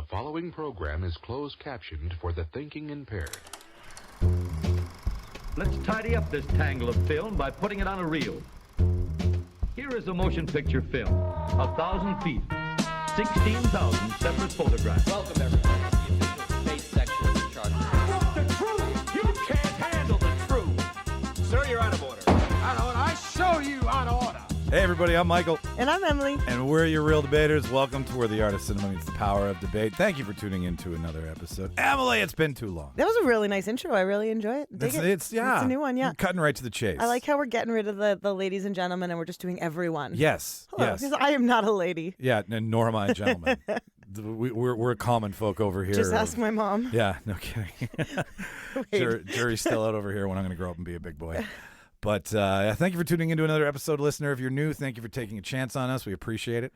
following program is closed captioned for the thinking impaired. Let's tidy up this tangle of film by putting it on a reel. Here is a motion picture film, 1,000 feet, 16,000 separate photographs. Welcome, everybody, to the official space section of the chart. The truth! You can't handle the truth! Sir, you're out of order. Out of order. I show you out of order. Hey everybody, I'm Michael. And I'm Emily. And we're your real debaters. Welcome to Where the Art of Cinema Meets the Power of Debate. Thank you for tuning in to another episode. Emily, it's been too long. That was a really nice intro. I really enjoy it. It's a new one, yeah. Cutting right to the chase. I like how we're getting rid of the ladies and gentlemen and we're just doing everyone. Yes. Hello, yes. Because I am not a lady. Yeah, and nor am I a gentleman. We're common folk over here. Just ask my mom. Yeah, no kidding. Jury's still out over here when I'm going to grow up and be a big boy. But thank you for tuning into another episode, listener. If you're new, thank you for taking a chance on us. We appreciate it.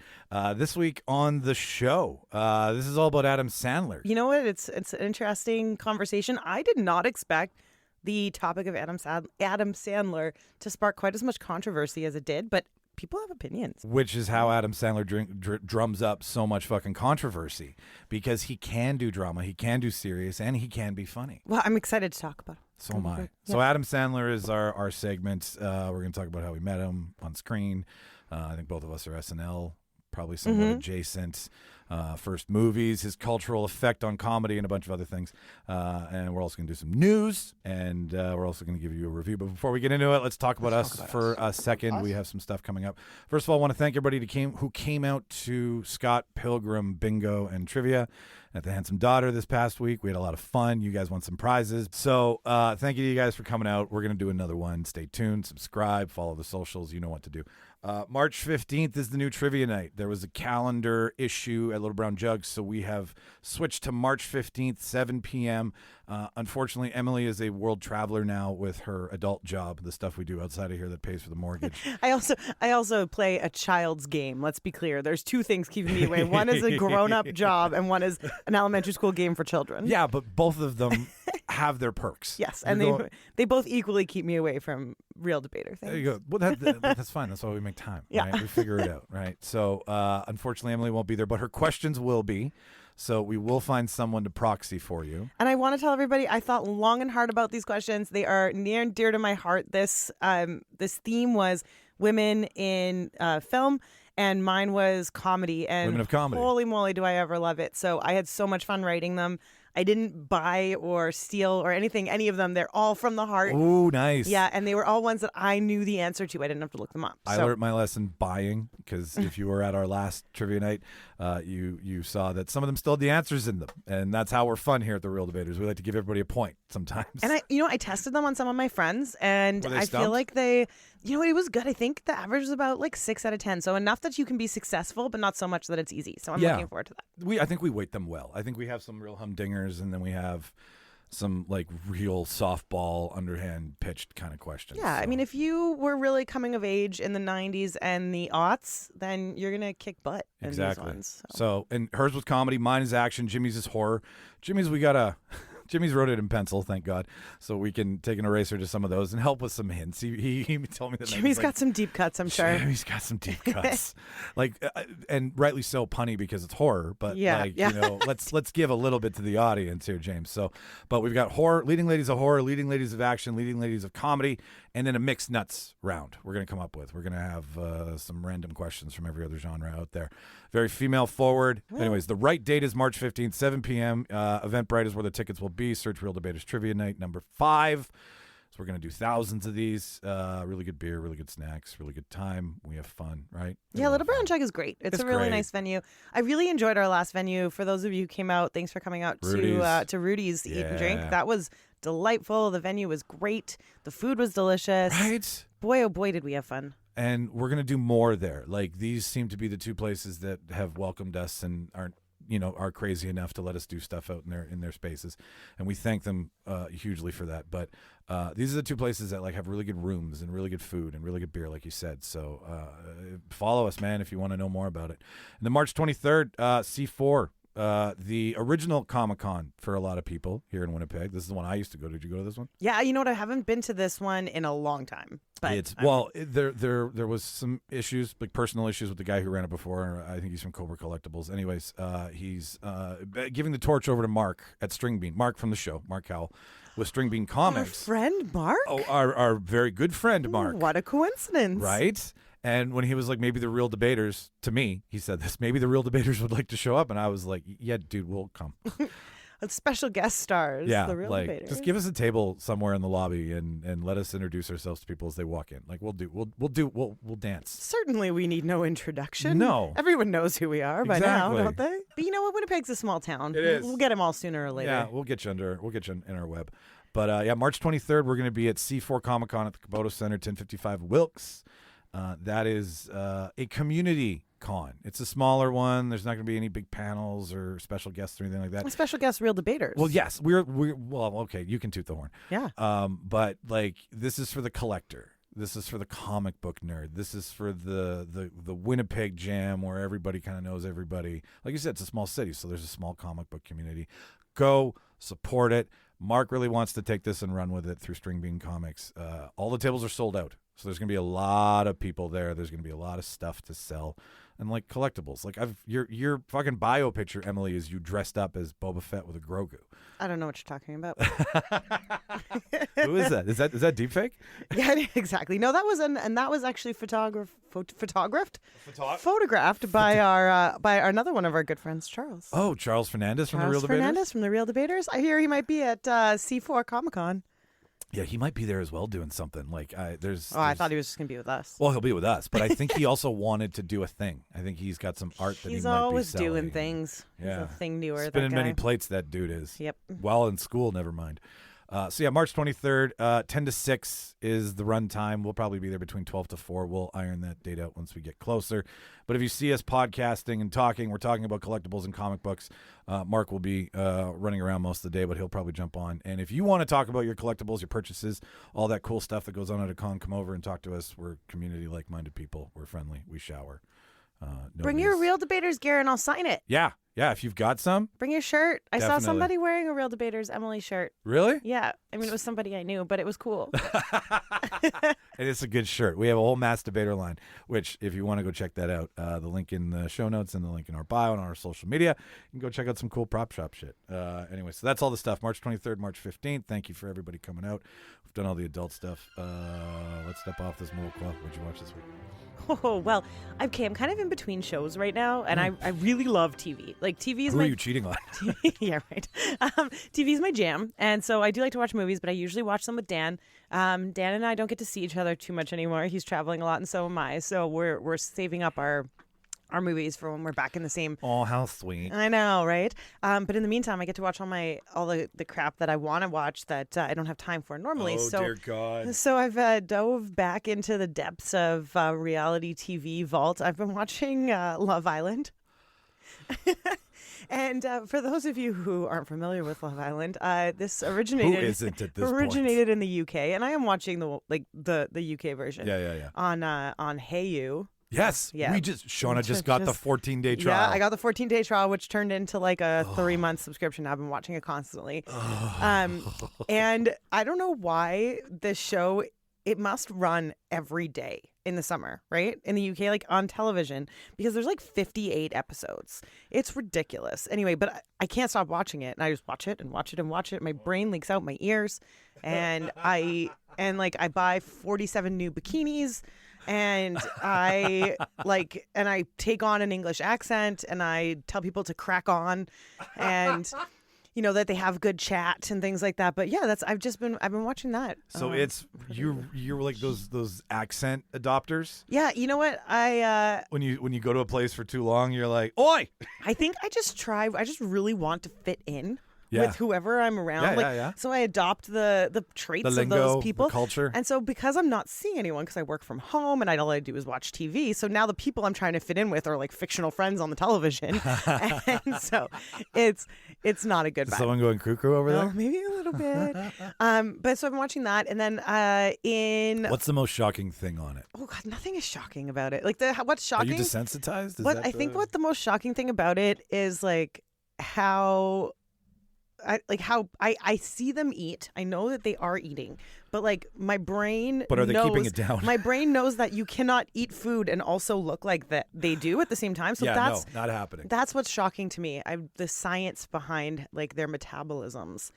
This week on the show, this is all about Adam Sandler. You know what? It's an interesting conversation. I did not expect the topic of Adam Sandler to spark quite as much controversy as it did, but people have opinions. Which is how Adam Sandler drums up so much fucking controversy, because he can do drama, he can do serious, and he can be funny. Well, I'm excited to talk about it. So am I. So Adam Sandler is our segment. We're going to talk about how we met him on screen. I think both of us are SNL, probably somewhat adjacent. First movies, his cultural effect on comedy, and a bunch of other things. And we're also going to do some news, and we're also going to give you a review. But before we get into it, let's talk about us for a second. We have some stuff coming up. First of all, I want to thank everybody who came out to Scott Pilgrim Bingo and Trivia at the Handsome Daughter this past week. We had a lot of fun. You guys won some prizes. So thank you to you guys for coming out. We're going to do another one. Stay tuned, subscribe, follow the socials. You know what to do. March 15th is the new trivia night. There was a calendar issue at Little Brown Jug, so we have switched to March 15th, 7 p.m. Unfortunately, Emily is a world traveler now with her adult job, the stuff we do outside of here that pays for the mortgage. I also play a child's game. Let's be clear. There's two things keeping me away. One is a grown-up job, and one is an elementary school game for children. Yeah, but both of them have their perks. Yes, and they both equally keep me away from real debater things. There you go. Well, that's fine. That's why we make time. Yeah. Right? We figure it out, right? So, unfortunately, Emily won't be there, but her questions will be. So we will find someone to proxy for you. And I want to tell everybody, I thought long and hard about these questions. They are near and dear to my heart. This theme was women in film, and mine was comedy. And women of comedy. Holy moly, do I ever love it. So I had so much fun writing them. I didn't buy or steal or anything, any of them. They're all from the heart. Ooh, nice. Yeah, and they were all ones that I knew the answer to. I didn't have to look them up. I learned my lesson buying, because if you were at our last trivia night, you saw that some of them still had the answers in them. And that's how we're fun here at The Real Debaters. We like to give everybody a point sometimes. And I tested them on some of my friends, and I feel like it was good. I think the average was about like 6 out of 10. So enough that you can be successful, but not so much that it's easy. So I'm looking forward to that. I think we weight them well. I think we have some real humdingers, and then we have some like real softball, underhand pitched kind of questions. Yeah, so. I mean, if you were really coming of age in the 90s and the aughts, then you're going to kick butt in these ones. So, and hers was comedy, mine is action, Jimmy's is horror. Jimmy's Jimmy's wrote it in pencil, thank God, so we can take an eraser to some of those and help with some hints. He told me that Jimmy's got some deep cuts, I'm sure. Jimmy's got some deep cuts, and rightly so, punny because it's horror. But let's give a little bit to the audience here, James. But we've got horror, leading ladies of horror, leading ladies of action, leading ladies of comedy, and then a mixed nuts round. We're going to come up with. We're going to have some random questions from every other genre out there. Very female forward. Well, anyways, the right date is March 15th, 7 p.m. Eventbrite is where the tickets will be. Search Real Debaters Trivia Night number 5. So we're going to do thousands of these. Really good beer, really good snacks, really good time. We have fun, right? Yeah, Little Brown Jug is great. It's a really nice venue. I really enjoyed our last venue. For those of you who came out, thanks for coming out to Rudy's to eat and drink. That was delightful. The venue was great. The food was delicious. Right? Boy, oh boy, did we have fun. And we're going to do more there. Like, these seem to be the two places that have welcomed us and are crazy enough to let us do stuff out in their spaces, and we thank them hugely for that. But these are the two places that have really good rooms and really good food and really good beer, like you said. So follow us, man, if you want to know more about it. And then March 23rd, C4 the original Comic-Con for a lot of people here in Winnipeg. This is the one I used to go to. Did you go to this one? Yeah, you know what? I haven't been to this one in a long time. But there was some issues, like personal issues with the guy who ran it before. I think he's from Cobra Collectibles. Anyways, he's giving the torch over to Mark at Stringbean. Mark from the show, Mark Howell, with Stringbean Comics. Our friend Mark? Oh, our very good friend Mark. What a coincidence. Right? And when he was like, maybe the real debaters, to me, he said this, maybe the real debaters would like to show up. And I was like, yeah, dude, we'll come. Special guest stars. Yeah, the real debaters. Just give us a table somewhere in the lobby and let us introduce ourselves to people as they walk in. Like we'll dance. Certainly, we need no introduction. No, everyone knows who we are by now, don't they? But you know what? Winnipeg's a small town. It is. We'll get them all sooner or later. Yeah, we'll get you in our web. But yeah, March 23rd, we're going to be at C4 Comic Con at the Caboto Center, 1055 Wilkes. That is a community con. It's a smaller one. There's not going to be any big panels or special guests or anything like that. Special guests, real debaters. Well, yes, we're well, okay. You can toot the horn. Yeah. But like this is for the collector. This is for the comic book nerd. This is for the Winnipeg Jam where everybody kind of knows everybody. Like you said, it's a small city, so there's a small comic book community. Go support it. Mark really wants to take this and run with it through Stringbean Comics. All the tables are sold out. So there's going to be a lot of people there. There's going to be a lot of stuff to sell. And like collectibles. Like your fucking bio picture, Emily, is you dressed up as Boba Fett with a Grogu. I don't know what you're talking about. Who is that? Is that deepfake? Yeah, exactly. No, that was actually photographed by our another one of our good friends, Charles. Oh, Charles Fernandez from the Real Debaters. Fernandez from the Real Debaters. I hear he might be at C4 Comic Con. Yeah, he might be there as well doing something. Like there's. I thought he was just gonna be with us. Well, he'll be with us, but I think he also wanted to do a thing. I think he's got some art that he might be selling. He's always doing things. Yeah, he's a thing newer. Spinning many plates. That dude is. Yep. While in school, never mind. So yeah, March 23rd, 10 to 6 is the run time. We'll probably be there between 12 to 4. We'll iron that date out once we get closer. But if you see us podcasting and talking, we're talking about collectibles and comic books. Mark will be running around most of the day, but he'll probably jump on. And if you want to talk about your collectibles, your purchases, all that cool stuff that goes on at a con, come over and talk to us. We're community, like-minded people. We're friendly. We shower. Bring your Real Debaters gear and I'll sign it. Yeah. Yeah, if you've got some. Bring your shirt. Definitely. I saw somebody wearing a Real Debaters Emily shirt. Really? Yeah. I mean, it was somebody I knew, but it was cool. And it's a good shirt. We have a whole Mass Debater line, which if you want to go check that out, the link in the show notes and the link in our bio and on our social media, you can go check out some cool prop shop shit. Anyway, so that's all the stuff. March 23rd, March 15th. Thank you for everybody coming out. We've done all the adult stuff. Let's step off this Mortal Club. What'd you watch this week? Oh, well, I'm kind of in between shows right now, and I really love TV. Like, TV is Who are you cheating on? Yeah, right. TV is my jam, and so I do like to watch movies, but I usually watch them with Dan. Dan and I don't get to see each other too much anymore. He's traveling a lot, and so am I. So we're saving up our movies for when we're back in the same. Oh, how sweet! I know, right? But in the meantime, I get to watch all the crap that I want to watch that I don't have time for normally. Oh, dear God! So I've dove back into the depths of reality TV vault. I've been watching Love Island. And for those of you who aren't familiar with Love Island, this originated. Who isn't at this originated in the UK, and I am watching the UK version. Yeah. On Hey You. Yes. Yeah. Shauna just got the 14-day trial. Yeah, I got the 14-day trial, which turned into like a 3-month subscription. I've been watching it constantly. And I don't know why this show, it must run every day in the summer, right? In the UK, like on television, because there's like 58 episodes. It's ridiculous. Anyway, but I can't stop watching it. And I just watch it and watch it and watch it. My brain leaks out my ears. And I buy 47 new bikinis. And I take on an English accent and I tell people to crack on and that they have good chat and things like that. But yeah, I've been watching that. So it's you're like those accent adopters. Yeah, you know what? When you go to a place for too long, you're like, oi! I think I just really want to fit in. Yeah. With whoever I'm around. Yeah. So I adopt the traits the lingo, of those people. The culture. And so because I'm not seeing anyone because I work from home and all I do is watch TV, so now the people I'm trying to fit in with are like fictional friends on the television. And so it's not a good vibe. Is someone going cuckoo over there? Oh, maybe a little bit. But so I've been watching that, and then what's the most shocking thing on it? Oh God, nothing is shocking about it. Like what's shocking? Are you desensitized? I think what the most shocking thing about it is like how I see them eat. I know that they are eating, but like my brain But are they knows, keeping it down? My brain knows that you cannot eat food and also look like that they do at the same time. So that's not happening. That's what's shocking to me. The science behind like their metabolisms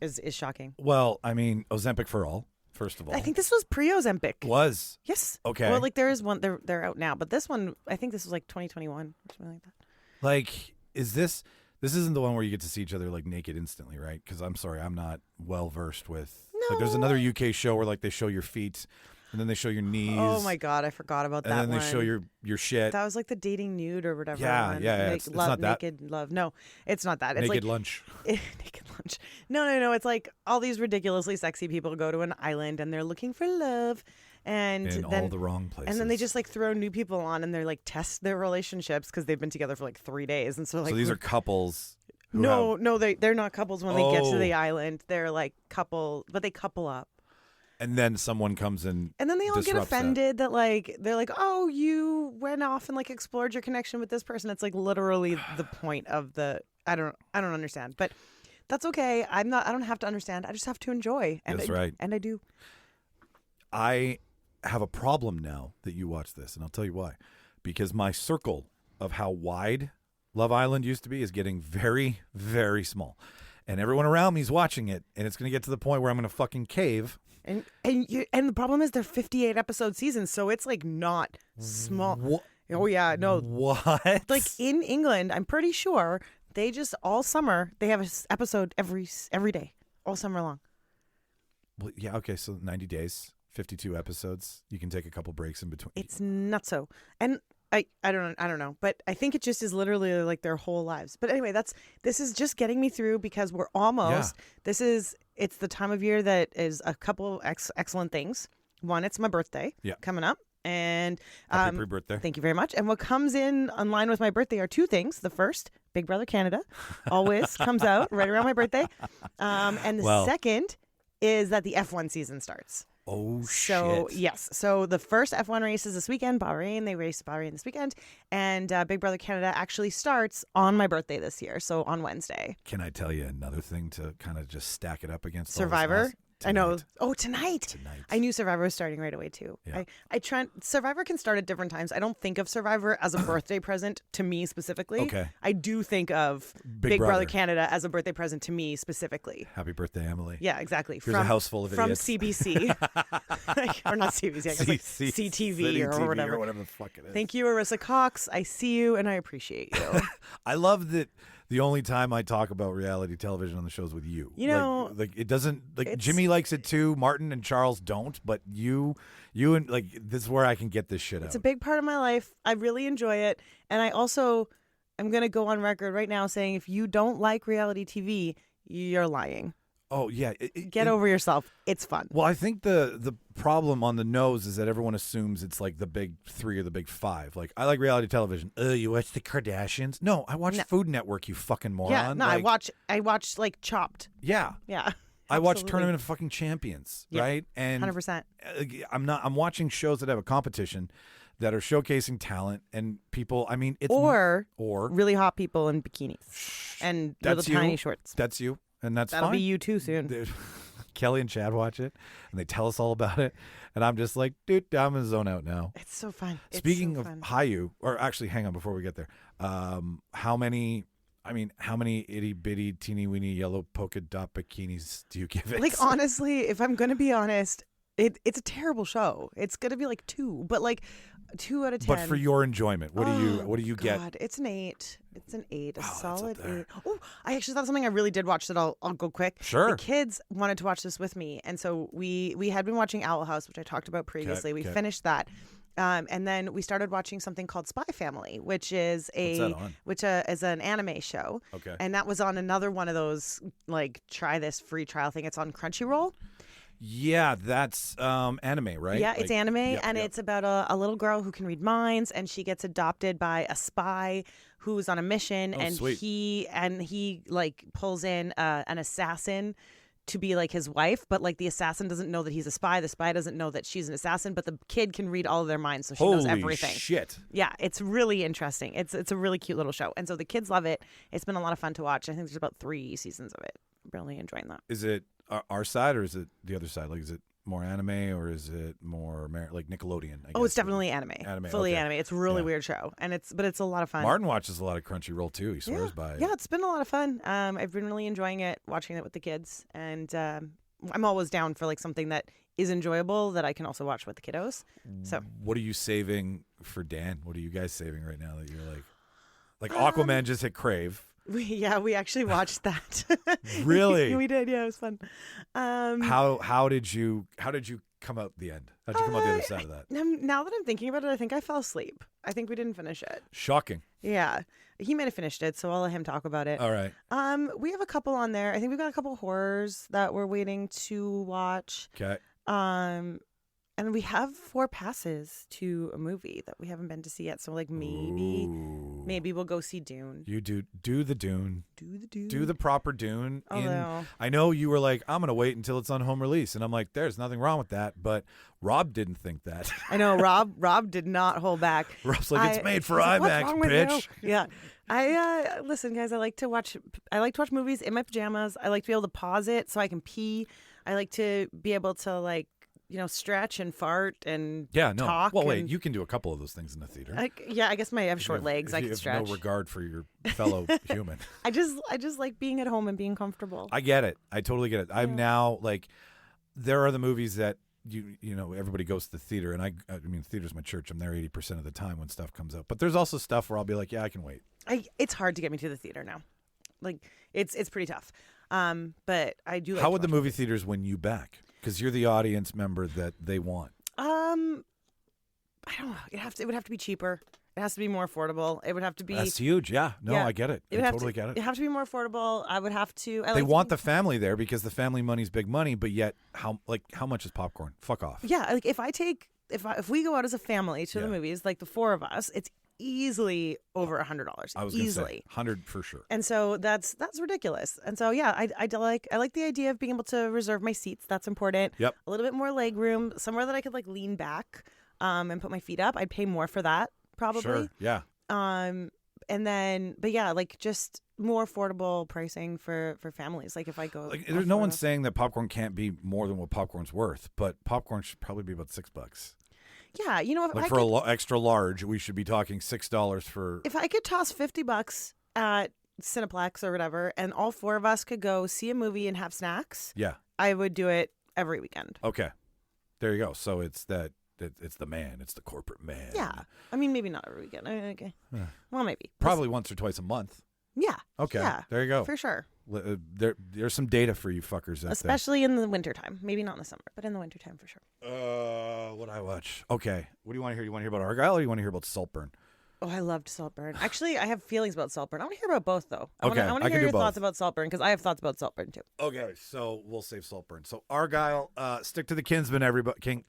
is shocking. Well, I mean, Ozempic for all, first of all. I think this was pre-Ozempic. Was? Yes. Okay. Well, like there is one. They're out now, but this one, I think this was like 2021 or something like that. Like, is this isn't the one where you get to see each other like naked instantly, right? Because I'm sorry, I'm not well versed with. No. Like, there's another UK show where like they show your feet, and then they show your knees. Oh my God, I forgot about that one. And then they show your shit. That was like the dating nude or whatever. Yeah, one. yeah. Like, It's not that. Naked love. No, it's not that. It's Naked like lunch. naked lunch. No. It's like all these ridiculously sexy people go to an island and they're looking for love. And In then, all the wrong places. And then they just like throw new people on and they're like test their relationships because they've been together for like 3 days. And so like. So these are couples. No, they're not couples when they get to the Oh. island. They're like couple, but they couple up. And then someone comes in. And then they all get disrupts that. offended that like they're like, oh, you went off and like explored your connection with this person. It's like literally the point of the. I don't understand, but that's okay. I don't have to understand. I just have to enjoy. And That's right. And I do. I have a problem now that you watch this, and I'll tell you why. Because my circle of how wide Love Island used to be is getting very, very small. And everyone around me is watching it, and it's going to get to the point where I'm going to fucking cave. And the problem is they're 58 episode seasons, so it's like not small. Oh yeah, no. What? Like in England, I'm pretty sure they just all summer they have an episode every day, all summer long. Well, yeah, okay, so 90 days, 52 episodes. You can take a couple breaks in between. It's nutso. And I don't know, but I think it just is literally like their whole lives. But anyway, this is just getting me through because we're almost. Yeah. It's the time of year that is a couple excellent things. One, it's my birthday coming up, and happy pre-birthday. Thank you very much. And what comes in line with my birthday are two things. The first, Big Brother Canada, always comes out right around my birthday, and the second is that the F1 season starts. Oh, so, shit. Yes. So the first F1 race is this weekend, Bahrain. They race Bahrain this weekend. And Big Brother Canada actually starts on my birthday this year, so on Wednesday. Can I tell you another thing to kind of just stack it up against Survivor? I know. Oh, tonight. Tonight. I knew Survivor was starting right away, too. Yeah. Survivor can start at different times. I don't think of Survivor as a birthday present to me specifically. Okay. I do think of Big Brother Canada as a birthday present to me specifically. Happy birthday, Emily. Yeah, exactly. Here's a house full of idiots. From CBC. Or not CBC, I guess like CTV or whatever. Or whatever the fuck it is. Thank you, Arissa Cox. I see you and I appreciate you. I love that the only time I talk about reality television on the show is with you. You know, like it doesn't like Jimmy likes it too. Martin and Charles don't, but you and like this is where I can get this shit out. It's a big part of my life. I really enjoy it, and I'm gonna go on record right now saying if you don't like reality TV, you're lying. Oh yeah, get over yourself. It's fun. Well, I think the problem on the nose is that everyone assumes it's like the big three or the big five. Like I like reality television. You watch the Kardashians? No, I watch Food Network. You fucking moron. Yeah, no, like, I watch like Chopped. Yeah, yeah. I watch Tournament of Fucking Champions, right? And 100%. I'm watching shows that have a competition that are showcasing talent and people. I mean, it's or really hot people in bikinis and little tiny shorts. That's you. And that'll fine. be you too soon. Kelly and Chad watch it, and they tell us all about it. And I'm just like, dude, I'm in the zone out now. It's so fun. Speaking of Hayu, or actually, hang on before we get there. How many itty bitty teeny weeny yellow polka dot bikinis do you give it? Like honestly, if I'm gonna be honest, it's a terrible show. It's gonna be like 2, but like 2 out of 10. But for your enjoyment, what do you get? It's an 8. It's an 8. A solid 8. Oh, I actually thought something I really did watch that I'll go quick. Sure. The kids wanted to watch this with me, and so we had been watching Owl House, which I talked about previously. We finished that. And then we started watching something called Spy Family, which is is an anime show. Okay. And that was on another one of those like try this free trial thing. It's on Crunchyroll. Yeah, that's anime, right? Yeah, it's anime, and it's about a little girl who can read minds, and she gets adopted by a spy who's on a mission, and sweet. he like pulls in an assassin to be like his wife, but like the assassin doesn't know that he's a spy. The spy doesn't know that she's an assassin, but the kid can read all of their minds, so she knows everything. Holy shit. Yeah, it's really interesting. It's a really cute little show. And so the kids love it. It's been a lot of fun to watch. I think there's about 3 seasons of it. Really enjoying that. Is it our side or is it the other side? Like, is it more anime or is it more like Nickelodeon? I guess. It's definitely anime. Fully anime. It's a really weird show, and it's a lot of fun. Martin watches a lot of Crunchyroll too. He swears by it. Yeah, it's been a lot of fun. I've been really enjoying it, watching it with the kids, and I'm always down for like something that is enjoyable that I can also watch with the kiddos. So, what are you saving for Dan? What are you guys saving right now that you're like Aquaman just hit Crave? We actually watched that. Really? We did. Yeah, it was fun. How did you come out the end? How'd you come out the other side of that? Now that I'm thinking about it, I think I fell asleep. I think we didn't finish it. Shocking. Yeah. He might have finished it, so I'll let him talk about it. All right. We have a couple on there. I think we've got a couple horrors that we're waiting to watch. Okay. And we have 4 passes to a movie that we haven't been to see yet. So like maybe we'll go see Dune. You do the Dune. Do the proper Dune. Although, I know you were like, I'm gonna wait until it's on home release, and I'm like, there's nothing wrong with that. But Rob didn't think that. I know Rob did not hold back. Rob's like, it's made for IMAX, bitch. Yeah. I listen, guys. I like to watch movies in my pajamas. I like to be able to pause it so I can pee. I like to be able to like, stretch and fart and talk. Well, wait, you can do a couple of those things in the theater. I have short legs. I can stretch. No regard for your fellow human. I just like being at home and being comfortable. I get it. I totally get it. I'm now like, there are the movies that everybody goes to the theater, and I mean, theater's my church. I'm there 80% of the time when stuff comes out. But there's also stuff where I'll be like, yeah, I can wait. It's hard to get me to the theater now. Like it's pretty tough. But I do. How would the movie theaters win you back? Because you're the audience member that they want. I don't know. It would have to be cheaper. It has to be more affordable. It would have to be. That's huge. Yeah. No, I get it. I totally get it. It would have to be more affordable. I would have to. They want the family there because the family money's big money. But yet, how much is popcorn? Fuck off. Yeah. Like if we go out as a family to the movies, like the 4 of us, it's easily over $100. I was easily say, 100 for sure. And so that's ridiculous. And so I like the idea of being able to reserve my seats. That's important. Yep. A little bit more leg room, somewhere that I could like lean back and put my feet up. I'd pay more for that probably. Sure. Yeah. And then like just more affordable pricing for families. Like if I go, like, there's no one saying that popcorn can't be more than what popcorn's worth, but popcorn should probably be about $6. Yeah, if for extra large, we should be talking $6 for. If I could toss $50 at Cineplex or whatever, and all 4 of us could go see a movie and have snacks, I would do it every weekend. Okay, there you go. So it's the man, it's the corporate man. Yeah, I mean maybe not every weekend. Okay, well maybe probably once or twice a month. Yeah. Okay. Yeah, there you go. For sure. There's some data for you fuckers out Especially in the wintertime. Maybe not in the summer, but in the wintertime for sure. What I watch? Okay. What do you want to hear? You want to hear about Argyle or you want to hear about Saltburn? Oh, I loved Saltburn. Actually, I have feelings about Saltburn. I want to hear about both, though. I want I to hear your both. thoughts about Saltburn, because I have thoughts about Saltburn, too. Okay, so we'll save Saltburn. So Argyle, stick to the Kinsman, everybody.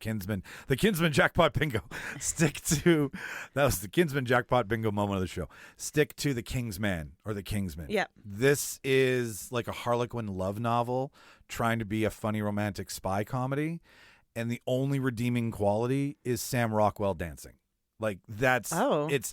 The Kinsman Jackpot Bingo. Stick to, that was the Kinsman Jackpot Bingo moment of the show. Stick to the Kingsman, or the Kingsman. Yeah. This is like a Harlequin love novel trying to be a funny romantic spy comedy, and the only redeeming quality is Sam Rockwell dancing. Like that's it's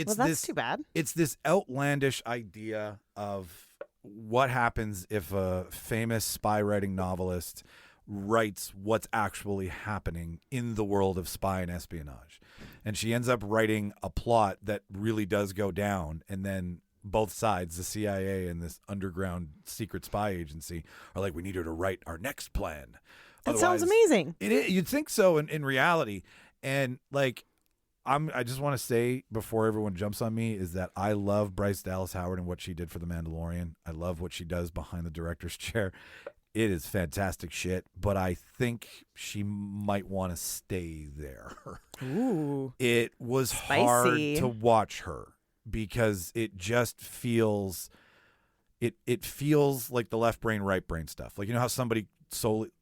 well, that's too bad. It's this outlandish idea of what happens if a famous spy writing novelist writes what's actually happening in the world of spy and espionage. And she ends up writing a plot that really does go down, and then both sides, the CIA and this underground secret spy agency, are like, we need her to write our next plan. That sounds amazing. You'd think so in reality. And like, I just want to say before everyone jumps on me is that I love Bryce Dallas Howard and what she did for The Mandalorian. I love what she does behind the director's chair. It is fantastic shit, but I think she might want to stay there. Ooh. It was Spicy. hard to watch her because it just feels it feels like the left brain, right brain stuff. Like, you know how somebody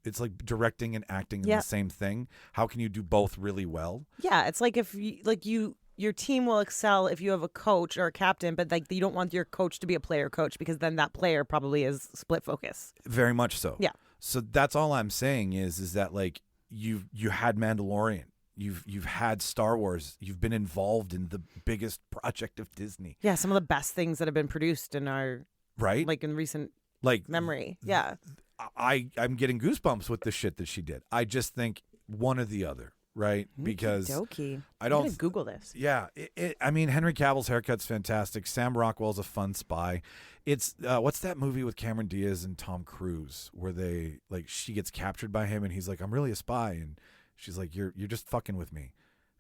it's like directing and acting in the same thing. How can you do both really well? Yeah, it's like if you your team will excel if you have a coach or a captain, but like you don't want your coach to be a player coach because then that player probably is split focus. Very much so. Yeah. So that's all I'm saying is that like you had Mandalorian, you've had Star Wars, you've been involved in the biggest project of Disney. Yeah, some of the best things that have been produced in our like in recent memory. Yeah. I'm getting goosebumps with the shit that she did. I just think one or the other. Right, because I don't. I'm gonna Google this. Yeah, I mean, Henry Cavill's haircut's fantastic. Sam Rockwell's a fun spy. It's what's that movie with Cameron Diaz and Tom Cruise where they like she gets captured by him and he's like, I'm really a spy, and she's like, you're just fucking with me,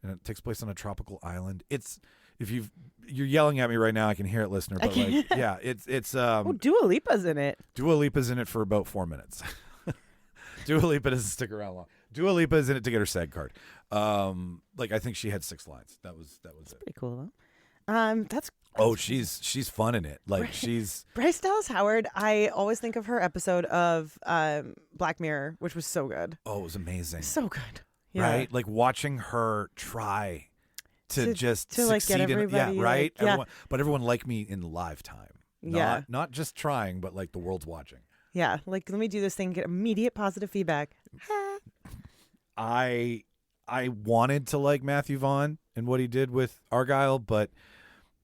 and it takes place on a tropical island. It's you're yelling at me right now, I can hear it, listener, but like, yeah, it's Dua Lipa's in it. Dua Lipa's in it for about 4 minutes. Dua Lipa doesn't stick around long. Dua Lipa is in it to get her SAG card. Like I think she had 6 lines. That was it. Pretty cool though. That's she's fun in it. Like she's Bryce Dallas Howard. I always think of her episode of Black Mirror, which was so good. Oh, it was amazing. So good. Yeah. Right? Like watching her try to just like succeed get everybody, in right? Like, everyone like me in live time. Not just trying, but like the world's watching. Yeah, like let me do this thing, get immediate positive feedback. I wanted to like Matthew Vaughn and what he did with Argyle, but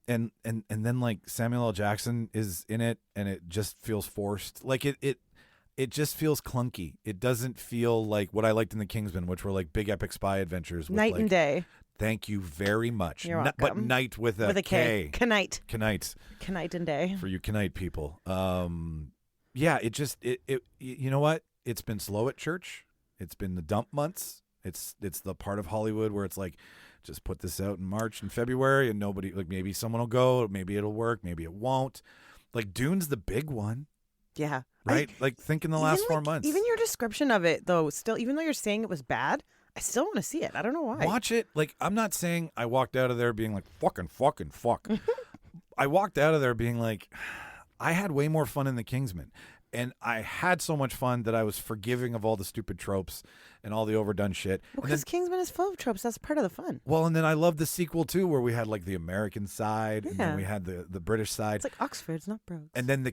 and then like Samuel L. Jackson is in it, and it just feels forced. Like it just feels clunky. It doesn't feel like what I liked in The Kingsman, which were like big epic spy adventures. With Night and day. Thank you very much. You're welcome. But night with a K. Knight. Knight and day. For you Knight people. Yeah, it you know what? It's been slow at church. It's been the dump months. It's the part of Hollywood where it's like, just put this out in March and February and nobody, like maybe someone will go, maybe it'll work, maybe it won't. Like Dune's the big one. Yeah. Right? Like think in the last 4 months. Even your description of it though, still, even though you're saying it was bad, I still want to see it. I don't know why. Watch it. Like I'm not saying I walked out of there being like, fuck. I walked out of there being like, I had way more fun in The Kingsman. And I had so much fun that I was forgiving of all the stupid tropes and all the overdone shit. Well, because Kingsman is full of tropes. That's part of the fun. Well, and then I love the sequel, too, where we had, like, the American side, and then we had the British side. It's like Oxford's, not Brogues. And then the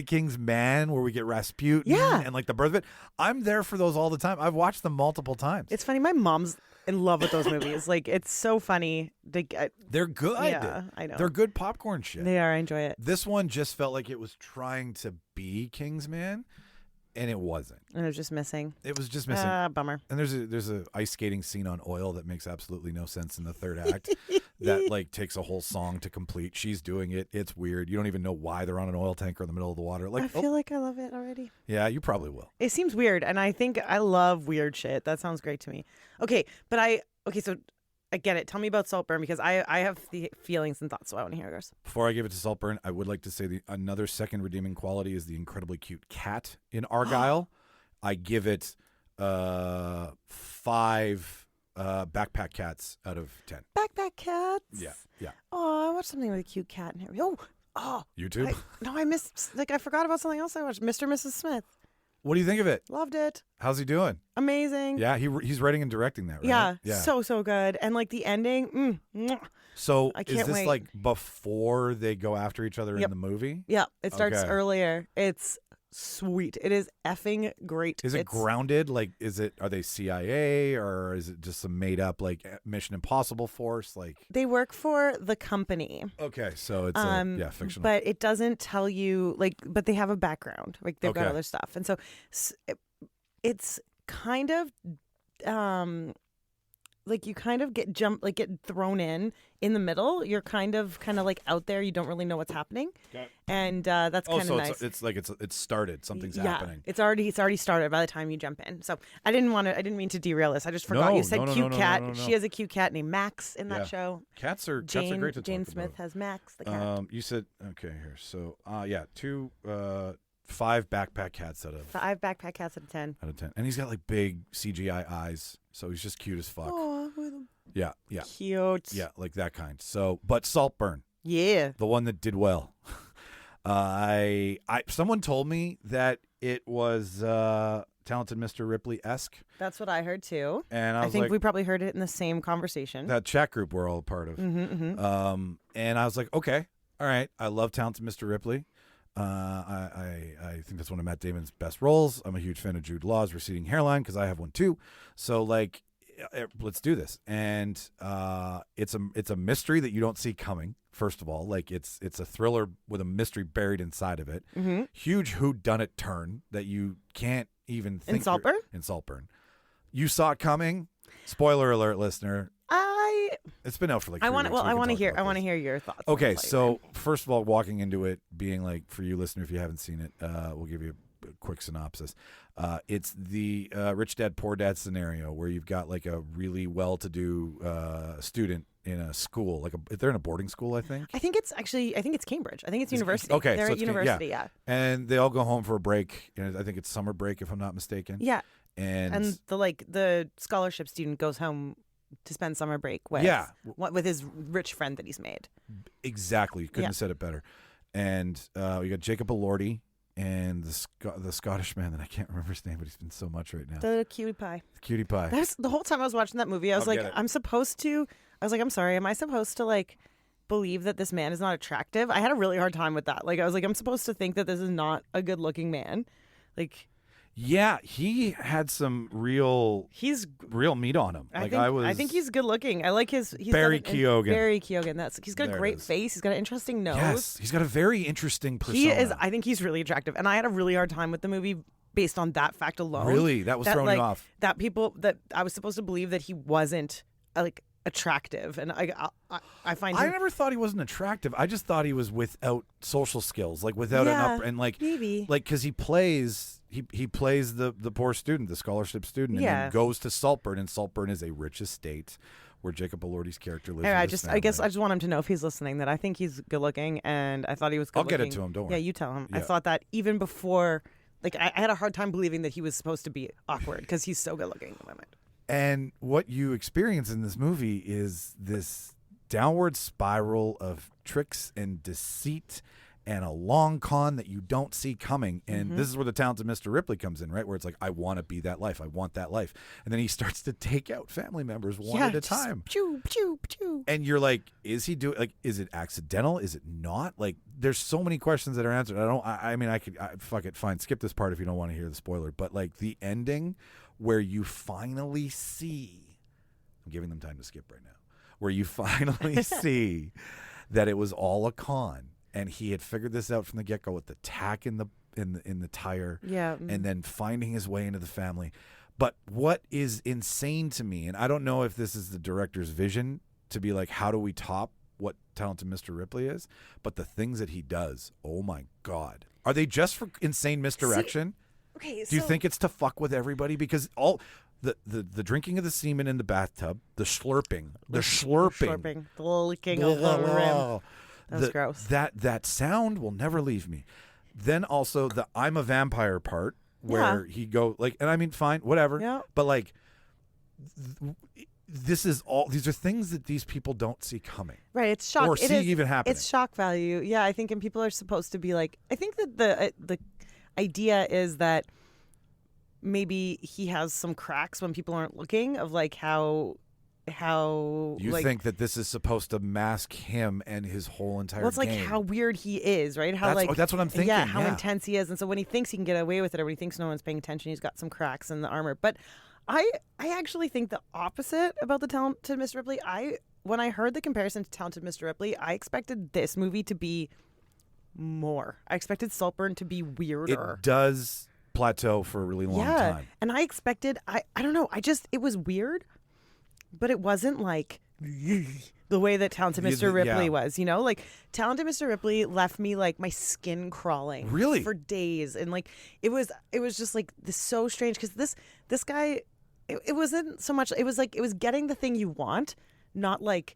King's Man, where we get Rasputin and, like, the birth of it. I'm there for those all the time. I've watched them multiple times. It's funny. My mom's in love with those movies. Like, it's so funny. They're good. Yeah, I know. They're good popcorn shit. They are. I enjoy it. This one just felt like it was trying to be Kingsman, and it wasn't. And it was just missing. It was just missing. Bummer. And there's a ice skating scene on oil that makes absolutely no sense in the third act. That like takes a whole song to complete. She's doing it. It's weird. You don't even know why they're on an oil tanker in the middle of the water. Like I feel like I love it already. Yeah, you probably will. It seems weird, and I think I love weird shit. That sounds great to me. So I get it. Tell me about Saltburn, because I have the feelings and thoughts, so I want to hear yours. Before I give it to Saltburn, I would like to say another second redeeming quality is the incredibly cute cat in Argyle. I give it 5 backpack cats out of 10. Backpack cats? Yeah. Oh, I watched something with a cute cat in here. Oh. YouTube? I missed, I forgot about something else I watched. Mr. and Mrs. Smith. What do you think of it? Loved it. How's he doing? Amazing. Yeah, he's writing and directing that, right? Yeah. So good. And like the ending, So I can't is this wait. like before they go after each other in the movie? Yeah, it starts Okay. earlier. It's sweet. It is effing great. Is it grounded? Like, are they CIA, or is it just some made up like Mission Impossible force? Like they work for the company. Okay, so it's fictional. But it doesn't tell you but they have a background. Like they've got other stuff. And so it's kind of like you kind of get thrown in the middle. You're kind of like out there. You don't really know what's happening. Okay. And that's kind of nice. It's like it's started. Something's happening. It's already started by the time you jump in. So I didn't mean to derail this. I just forgot you said cute cat. No. She has a cute cat named Max in that show. Cats are great to talk about. Jane Smith has Max the cat. You said okay here. So 5 backpack cats out of 5 backpack cats out of 10. Out of 10. And he's got like big CGI eyes, so he's just cute as fuck. Oh, with them. Yeah. Cute. Yeah, like that kind. So, but Saltburn. Yeah. The one that did well. Someone told me that it was Talented Mr. Ripley-esque. That's what I heard too. And I think like, we probably heard it in the same conversation. That chat group we're all a part of. And I was like, okay, all right. I love Talented Mr. Ripley. I think that's one of Matt Damon's best roles. I'm a huge fan of Jude Law's receding hairline because I have one too. So like, let's do this. And it's a mystery that you don't see coming. First of all, like it's a thriller with a mystery buried inside of it. Huge whodunit turn that you can't even think. In Saltburn? In Saltburn. You saw it coming. Spoiler alert, listener. It's been out for like 3 weeks. I want to hear your thoughts. Okay, so first of all, walking into it being like, for you listener, if you haven't seen it, we'll give you a quick synopsis. It's the rich dad, poor dad scenario where you've got like a really well-to-do student in a school, like they're in a boarding school, I think. I think it's Cambridge. I think it's university. Okay, they're so at university, yeah. And they all go home for a break. I think it's summer break, if I'm not mistaken. Yeah. And the scholarship student goes home to spend summer break with his rich friend that he's made. Exactly. You couldn't have said it better. And we got Jacob Elordi and the Scottish man that I can't remember his name, but he's been so much right now. The cutie pie. Cutie pie. That's the whole time I was watching that movie. I was like, I'm sorry, am I supposed to like believe that this man is not attractive? I had a really hard time with that. Like, I was like, I'm supposed to think that this is not a good looking man. Like, yeah, he had some real meat on him. I think he's good looking. I like he's Barry Keoghan. Barry Keoghan. He's got a great face. He's got an interesting nose. Yes, he's got a very interesting persona. I think he's really attractive. And I had a really hard time with the movie based on that fact alone. Really? That was throwing you off. That I was supposed to believe that he wasn't like attractive, and I find I never thought he wasn't attractive. I just thought he was without social skills, like without and like maybe like because he plays the poor student, the scholarship student, and then goes to Saltburn, and Saltburn is a rich estate where Jacob Elordi's character lives. I guess I just want him to know, if he's listening, that I think he's good looking, and I thought he was good looking. I'll get it to him. Don't worry. Yeah, you tell him. Yeah. I thought that even before, like I had a hard time believing that he was supposed to be awkward because he's so good looking in the moment. And what you experience in this movie is this downward spiral of tricks and deceit and a long con that you don't see coming. And this is where the Talented Mr. Ripley comes in, right? Where it's like, I want to be that life. I want that life. And then he starts to take out family members one at a time. Pew, pew, pew. And you're like, is he doing, like, is it accidental? Is it not? Like, there's so many questions that are answered. Fuck it, fine. Skip this part if you don't want to hear the spoiler. But like the ending where you finally see, I'm giving them time to skip right now, where you finally see that it was all a con. And he had figured this out from the get-go with the tack in the tire, and then finding his way into the family. But what is insane to me, and I don't know if this is the director's vision to be like, how do we top what Talented Mr. Ripley is? But the things that he does, oh my God, are they just for insane misdirection? Okay, do you think it's to fuck with everybody? Because all the drinking of the semen in the bathtub, the slurping, the licking of the rim. That was gross. That sound will never leave me. Then also the I'm a vampire part where he go like, and I mean, fine, whatever. Yeah. But like, these are things that these people don't see coming. Right. It's shock. Or see even happening. It's shock value. Yeah. I think, and people are supposed to be like, I think that the idea is that maybe he has some cracks when people aren't looking, of like how you think that this is supposed to mask him and his whole entire well, it's game. like how weird he is, right? That's what I'm thinking. Yeah, how intense he is. And so when he thinks he can get away with it, or when he thinks no one's paying attention, he's got some cracks in the armor. But I actually think the opposite about the Talented Mr. Ripley. When I heard the comparison to Talented Mr. Ripley, I expected this movie to be more. I expected Saltburn to be weirder. It does plateau for a really long time. And I expected, I don't know, it was weird. But it wasn't like the way that Talented Mr. Ripley was, you know? Like, Talented Mr. Ripley left me, like, my skin crawling. Really? For days. And, like, it was just, like, this so strange. Because this guy, it wasn't so much, it was, like, it was getting the thing you want, not, like,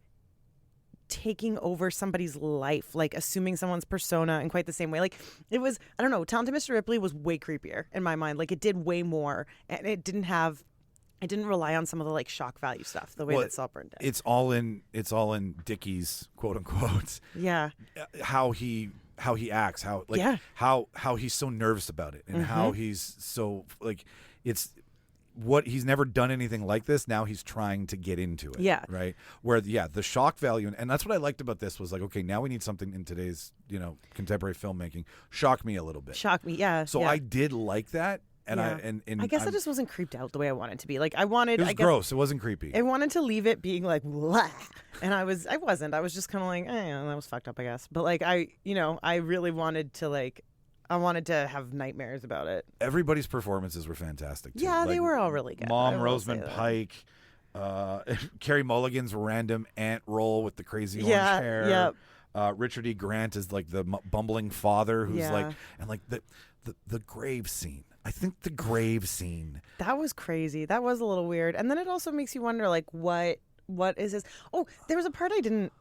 taking over somebody's life, like, assuming someone's persona in quite the same way. Like, it was, I don't know, Talented Mr. Ripley was way creepier in my mind. Like, it did way more. And it didn't rely on some of the like shock value stuff the way that Saltburn did. It's all in Dickie's quote unquote. Yeah. How he acts, how he's so nervous about it, and how he's so like it's what he's never done anything like this. Now he's trying to get into it. Yeah. Right. Where the shock value, and that's what I liked about this was like, okay, now we need something in today's contemporary filmmaking. Shock me a little bit. Shock me. Yeah. So I did like that. And I guess I just wasn't creeped out the way I wanted to be. Like I wanted. It was gross. It wasn't creepy. I wanted to leave it being like, blah. And I wasn't. I was just kind of like, that was fucked up, I guess. But like I really wanted to like. I wanted to have nightmares about it. Everybody's performances were fantastic, too. Yeah, they were all really good. Mom Rosamund Pike, Carey Mulligan's random aunt role with the crazy orange hair. Yep. Richard E. Grant is like the bumbling father who's like, and like the grave scene. I think the grave scene. That was crazy. That was a little weird. And then it also makes you wonder, like, what is this? Oh, there was a part I didn't.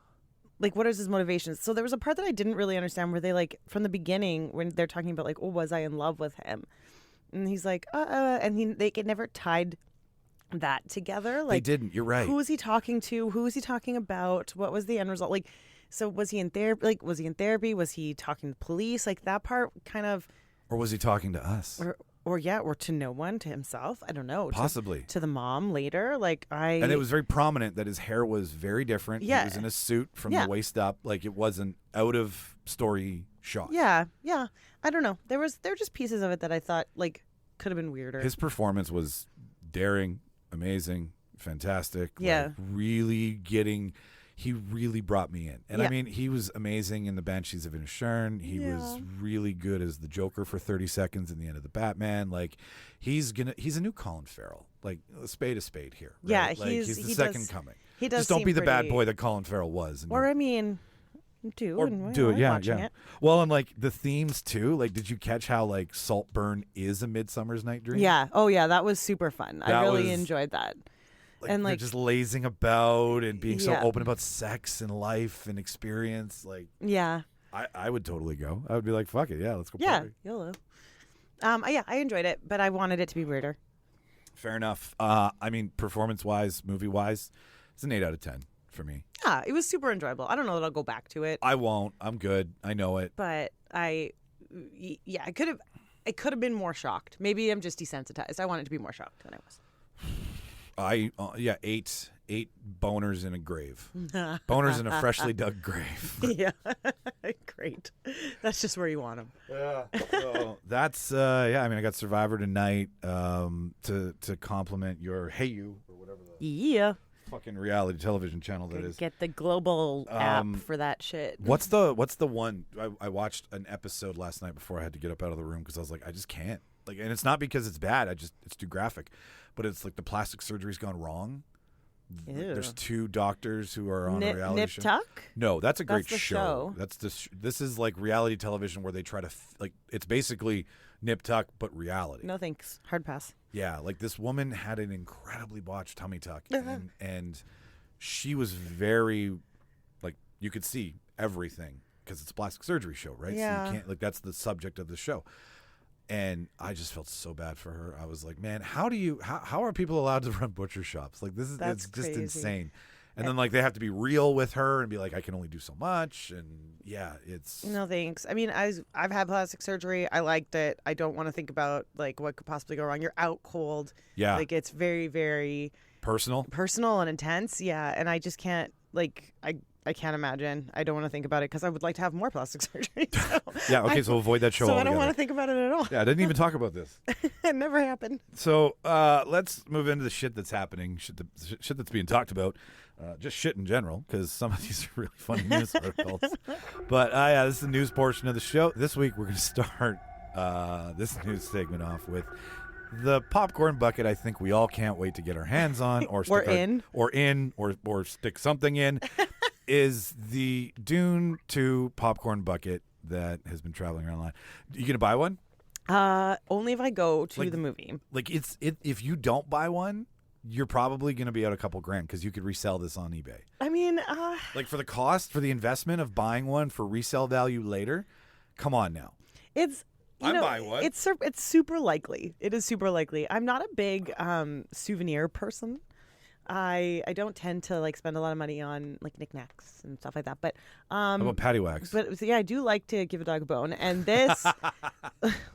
Like, what is his motivations? So there was a part that I didn't really understand where they, like, from the beginning, when they're talking about, like, oh, was I in love with him? And he's like, and they never tied that together. Like, they didn't. You're right. Who was he talking to? Who was he talking about? What was the end result? Like, so was he in therapy? Like, was he in therapy? Was he talking to police? Like, that part kind of. Or was he talking to us? Or to no one, to himself. I don't know. Possibly. To the mom later. And it was very prominent that his hair was very different. Yeah. He was in a suit from the waist up. Like, it wasn't out of story shot. Yeah. Yeah. I don't know. There were just pieces of it that I thought, like, could have been weirder. His performance was daring, amazing, fantastic. Yeah. Like, really he really brought me in. And I mean, he was amazing in the Banshees of Inisherin. He was really good as the Joker for 30 seconds in the end of the Batman. Like, he's a new Colin Farrell. Like, a spade here. Right? Yeah, like, he's the second coming. He does. Just don't be the bad pretty... boy that Colin Farrell was. Do it. Yeah. It. Well, and like the themes too. Like, did you catch how like Saltburn is a Midsummer's Night Dream? Yeah. Oh yeah, that was super fun. I really enjoyed that. Like, and they're like just lazing about and being so open about sex and life and experience. Like, I would totally go. I would be like, fuck it, let's go. Party. YOLO. I enjoyed it, but I wanted it to be weirder. Fair enough. I mean, performance wise, movie wise, it's an 8 out of 10 for me. Yeah, it was super enjoyable. I don't know that I'll go back to it. I won't. I'm good. I know it. But I could have been more shocked. Maybe I'm just desensitized. I wanted to be more shocked than I was. 8 boners in a grave. Boners in a freshly dug grave. Yeah, great. That's just where you want them. Yeah. So that's I mean, I got Survivor tonight to complement your Hey You or whatever the fucking reality television channel that is. Get the global app for that shit. What's the one? I watched an episode last night before I had to get up out of the room because I was like, I just can't. Like, and it's not because it's bad. It's too graphic. But it's like the plastic surgery's gone wrong. Ew. There's 2 doctors who are on a reality show. Nip Tuck? No, that's a great the show. That's this is like reality television where they try to like it's basically Nip Tuck but reality. No thanks. Hard pass. Yeah, like this woman had an incredibly botched tummy tuck and she was very like you could see everything because it's a plastic surgery show, right? Yeah. So you can't like that's the subject of the show. And I just felt so bad for her. I was like, man, how are people allowed to run butcher shops? Like, it's just crazy. insane. And then like they have to be real with her and be like, I can only do so much. And yeah, it's no thanks. I mean, I've had plastic surgery. I liked it. I don't want to think about like what could possibly go wrong. You're out cold. Yeah, like it's very, very personal and intense. Yeah, and I just can't like I can't imagine. I don't want to think about it because I would like to have more plastic surgery. So yeah, okay, so avoid that show So altogether. I don't want to think about it at all. Yeah, I didn't even talk about this. It never happened. So let's move into the shit that's happening, shit that's being talked about, just shit in general, because some of these are really funny news articles. But this is the news portion of the show. This week we're going to start this news segment off with the popcorn bucket. I think we all can't wait to get our hands on, or stick something in. Is the Dune 2 popcorn bucket that has been traveling around online. You gonna buy one? Only if I go to the movie. Like if you don't buy one, you're probably gonna be out a couple grand because you could resell this on eBay. I mean, like for the investment of buying one for resale value later. Come on now. I'm buying one. It's super likely. It is super likely. I'm not a big souvenir person. I don't tend to like spend a lot of money on like knickknacks and stuff like that. But How about patty wax? But so, yeah, I do like to give a dog a bone, and this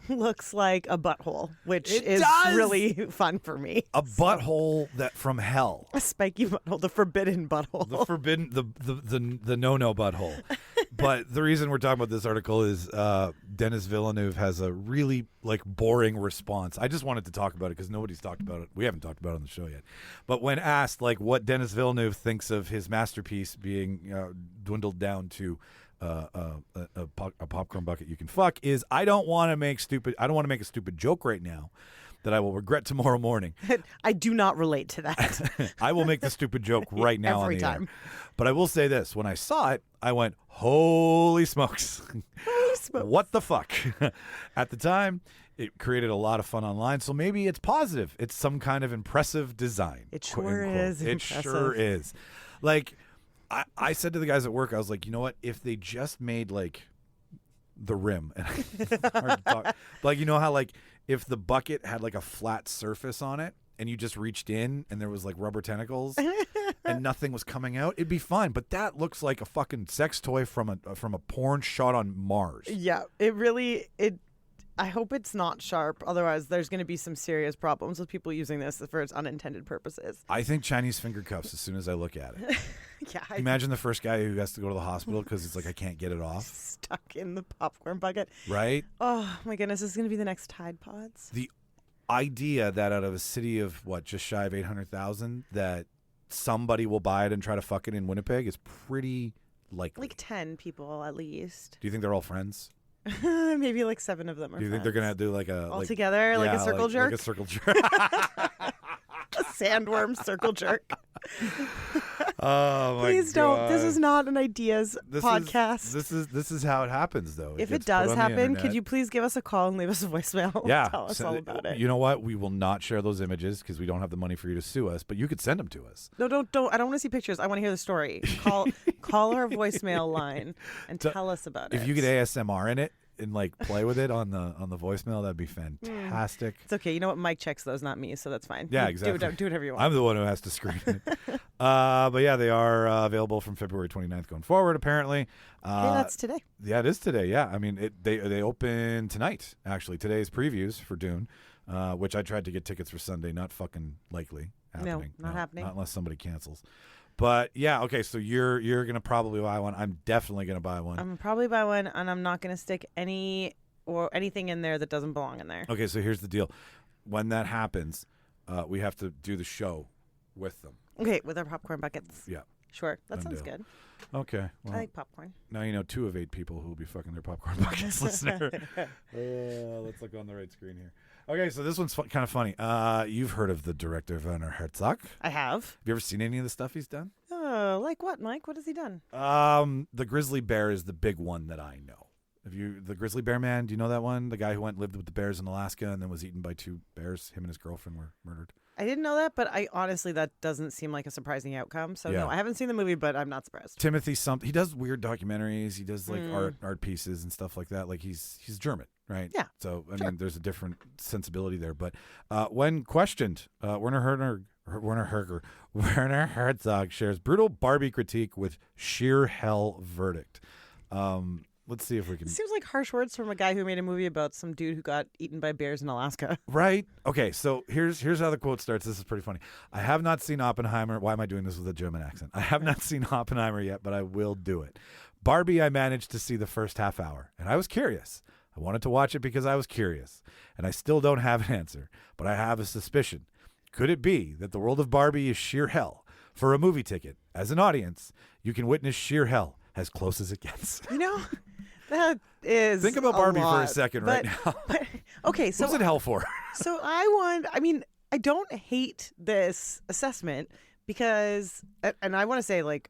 looks like a butthole, which is really fun for me. A butthole that from hell. A spiky butthole, the forbidden butthole. The forbidden, the no butthole. But the reason we're talking about this article is Denis Villeneuve has a really like boring response. I just wanted to talk about it because nobody's talked about it. We haven't talked about it on the show yet. But when asked like what Denis Villeneuve thinks of his masterpiece being dwindled down to a popcorn bucket you can fuck, is I don't want to make a stupid joke right now that I will regret tomorrow morning. I do not relate to that. I will make the stupid joke right now every on the time. air. But I will say this: when I saw it, I went, "Holy smokes! Holy smokes. What the fuck?" At the time, it created a lot of fun online, so maybe it's positive. It's some kind of impressive design. It sure is. It impressive. sure is. Like I said to the guys at work, I was like, you know what? If they just made like the rim, and hard to talk, like you know how like if the bucket had like a flat surface on it and you just reached in and there was like rubber tentacles and nothing was coming out, it'd be fine. But that looks like a fucking sex toy from a porn shot on Mars. Yeah, I hope it's not sharp. Otherwise, there's going to be some serious problems with people using this for its unintended purposes. I think Chinese finger cuffs as soon as I look at it. Yeah. Imagine the first guy who has to go to the hospital because it's like, I can't get it off. Stuck in the popcorn bucket. Right? Oh, my goodness. This is going to be the next Tide Pods. The idea that out of a city of, just shy of 800,000, that somebody will buy it and try to fuck it in Winnipeg is pretty likely. Like 10 people at least. Do you think they're all friends? Maybe like 7 of them are Do you think they're going to do like a... all together, like a circle jerk? Like a circle jerk. A sandworm circle jerk. Oh my Please God. don't. This is not an ideas podcast. This is how it happens, though. If it does happen, could you please give us a call and leave us a voicemail? Yeah, Tell us all about it. You know what? We will not share those images because we don't have the money for you to sue us. But you could send them to us. No, don't. I don't want to see pictures. I want to hear the story. Call our voicemail line and tell us about it. If you get ASMR in it and like play with it on the voicemail, that'd be fantastic. It's okay. You know what? Mike checks those, not me, so that's fine. Yeah, exactly. Do whatever you want. I'm the one who has to screen it. But yeah, they are available from February 29th going forward, apparently. Hey, that's today. Yeah, it is today. Yeah, I mean, they open tonight, actually. Today's previews for Dune, which I tried to get tickets for Sunday. Not fucking likely happening. No, not happening. Not unless somebody cancels. But yeah, okay, so you're going to probably buy one. I'm definitely going to buy one. I'm going to probably buy one, and I'm not going to stick anything in there that doesn't belong in there. Okay, so here's the deal. When that happens, we have to do the show with them. Okay, with our popcorn buckets. Yeah. Sure, that sounds good. Okay. Well, I like popcorn. Now you know 2 of 8 people who will be fucking their popcorn buckets, listener. Let's look on the right screen here. Okay, so this one's kind of funny. You've heard of the director Werner Herzog? I have. Have you ever seen any of the stuff he's done? Like what, Mike? What has he done? The Grizzly Bear is the big one that I know. The Grizzly Bear Man, do you know that one? The guy who lived with the bears in Alaska and then was eaten by 2 bears. Him and his girlfriend were murdered. I didn't know that, but honestly, that doesn't seem like a surprising outcome. So no, I haven't seen the movie, but I'm not surprised. Timothy he does weird documentaries. He does like art pieces and stuff like that. Like he's German, right? Yeah. So I mean, there's a different sensibility there. But when questioned, Werner Herzog shares brutal Barbie critique with sheer hell verdict. Let's see if we can. It seems like harsh words from a guy who made a movie about some dude who got eaten by bears in Alaska. Right? Okay, so here's how the quote starts. This is pretty funny. I have not seen Oppenheimer. Why am I doing this with a German accent? I have not seen Oppenheimer yet, but I will do it. Barbie, I managed to see the first half hour, and I was curious. I wanted to watch it because I was curious, and I still don't have an answer, but I have a suspicion. Could it be that the world of Barbie is sheer hell? For a movie ticket, as an audience, you can witness sheer hell as close as it gets. You know, that is. Think about Barbie for a second right now. Okay, so what's it hell for? So I don't hate this assessment because, and I want to say, like,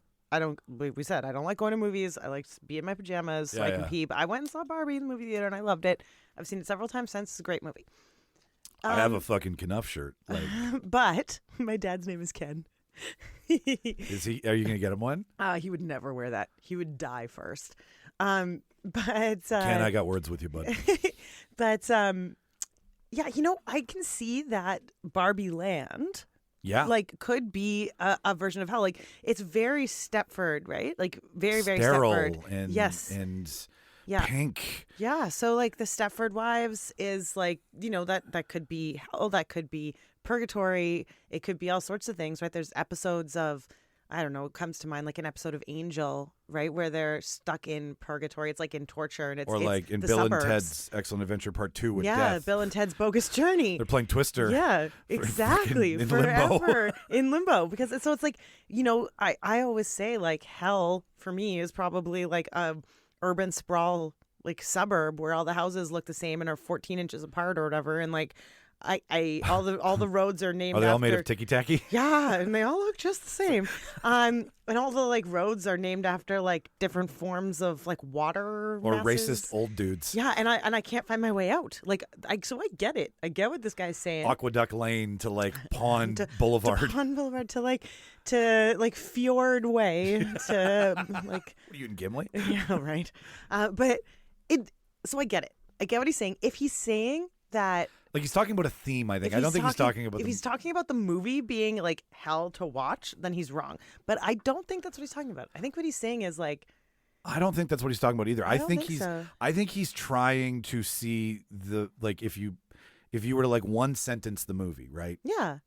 we said, I don't like going to movies. I like to be in my pajamas so I can pee. But I went and saw Barbie in the movie theater and I loved it. I've seen it several times since. It's a great movie. I have a fucking Knuff shirt. Like. But my dad's name is Ken. Is he? Are you going to get him one? He would never wear that. He would die first. But Ken, I got words with you, bud. But yeah, I can see that Barbie Land like could be a version of hell. Like it's very Stepford, right? Like very sterile Stepford. and yes, and yeah. pink. Yeah, so like the Stepford Wives is like, that could be hell, that could be purgatory, it could be all sorts of things, right? There's episodes of, I don't know, it comes to mind like an episode of Angel, right, where they're stuck in purgatory. It's like in torture, and it's like in the Bill suburbs. and Ted's Excellent Adventure Part 2 with yeah, death. Bill and Ted's Bogus Journey. They're playing Twister. Yeah, exactly. in Forever limbo. in limbo. Because it's like, I always say like hell for me is probably like a urban sprawl like suburb where all the houses look the same and are 14 inches apart or whatever, and like all the roads are named. Are they all after, made of ticky tacky? Yeah, and they all look just the same. And all the like roads are named after like different forms of like water Or masses. racist old dudes. Yeah, and I can't find my way out. Like so I get it. I get what this guy's saying. Aqueduct Lane to like Pond Boulevard. To Pond Boulevard to Fjord Way to like. What are you in Gimli? Yeah, right. So I get it. I get what he's saying. If he's saying that. Like he's talking about a theme, I think. I don't think he's talking about. If he's talking about the movie being like hell to watch, then he's wrong. But I don't think that's what he's talking about. I think what he's saying is like. I don't think that's what he's talking about either. I think so. I think he's trying to see the like if you were to like one sentence the movie, right? Yeah.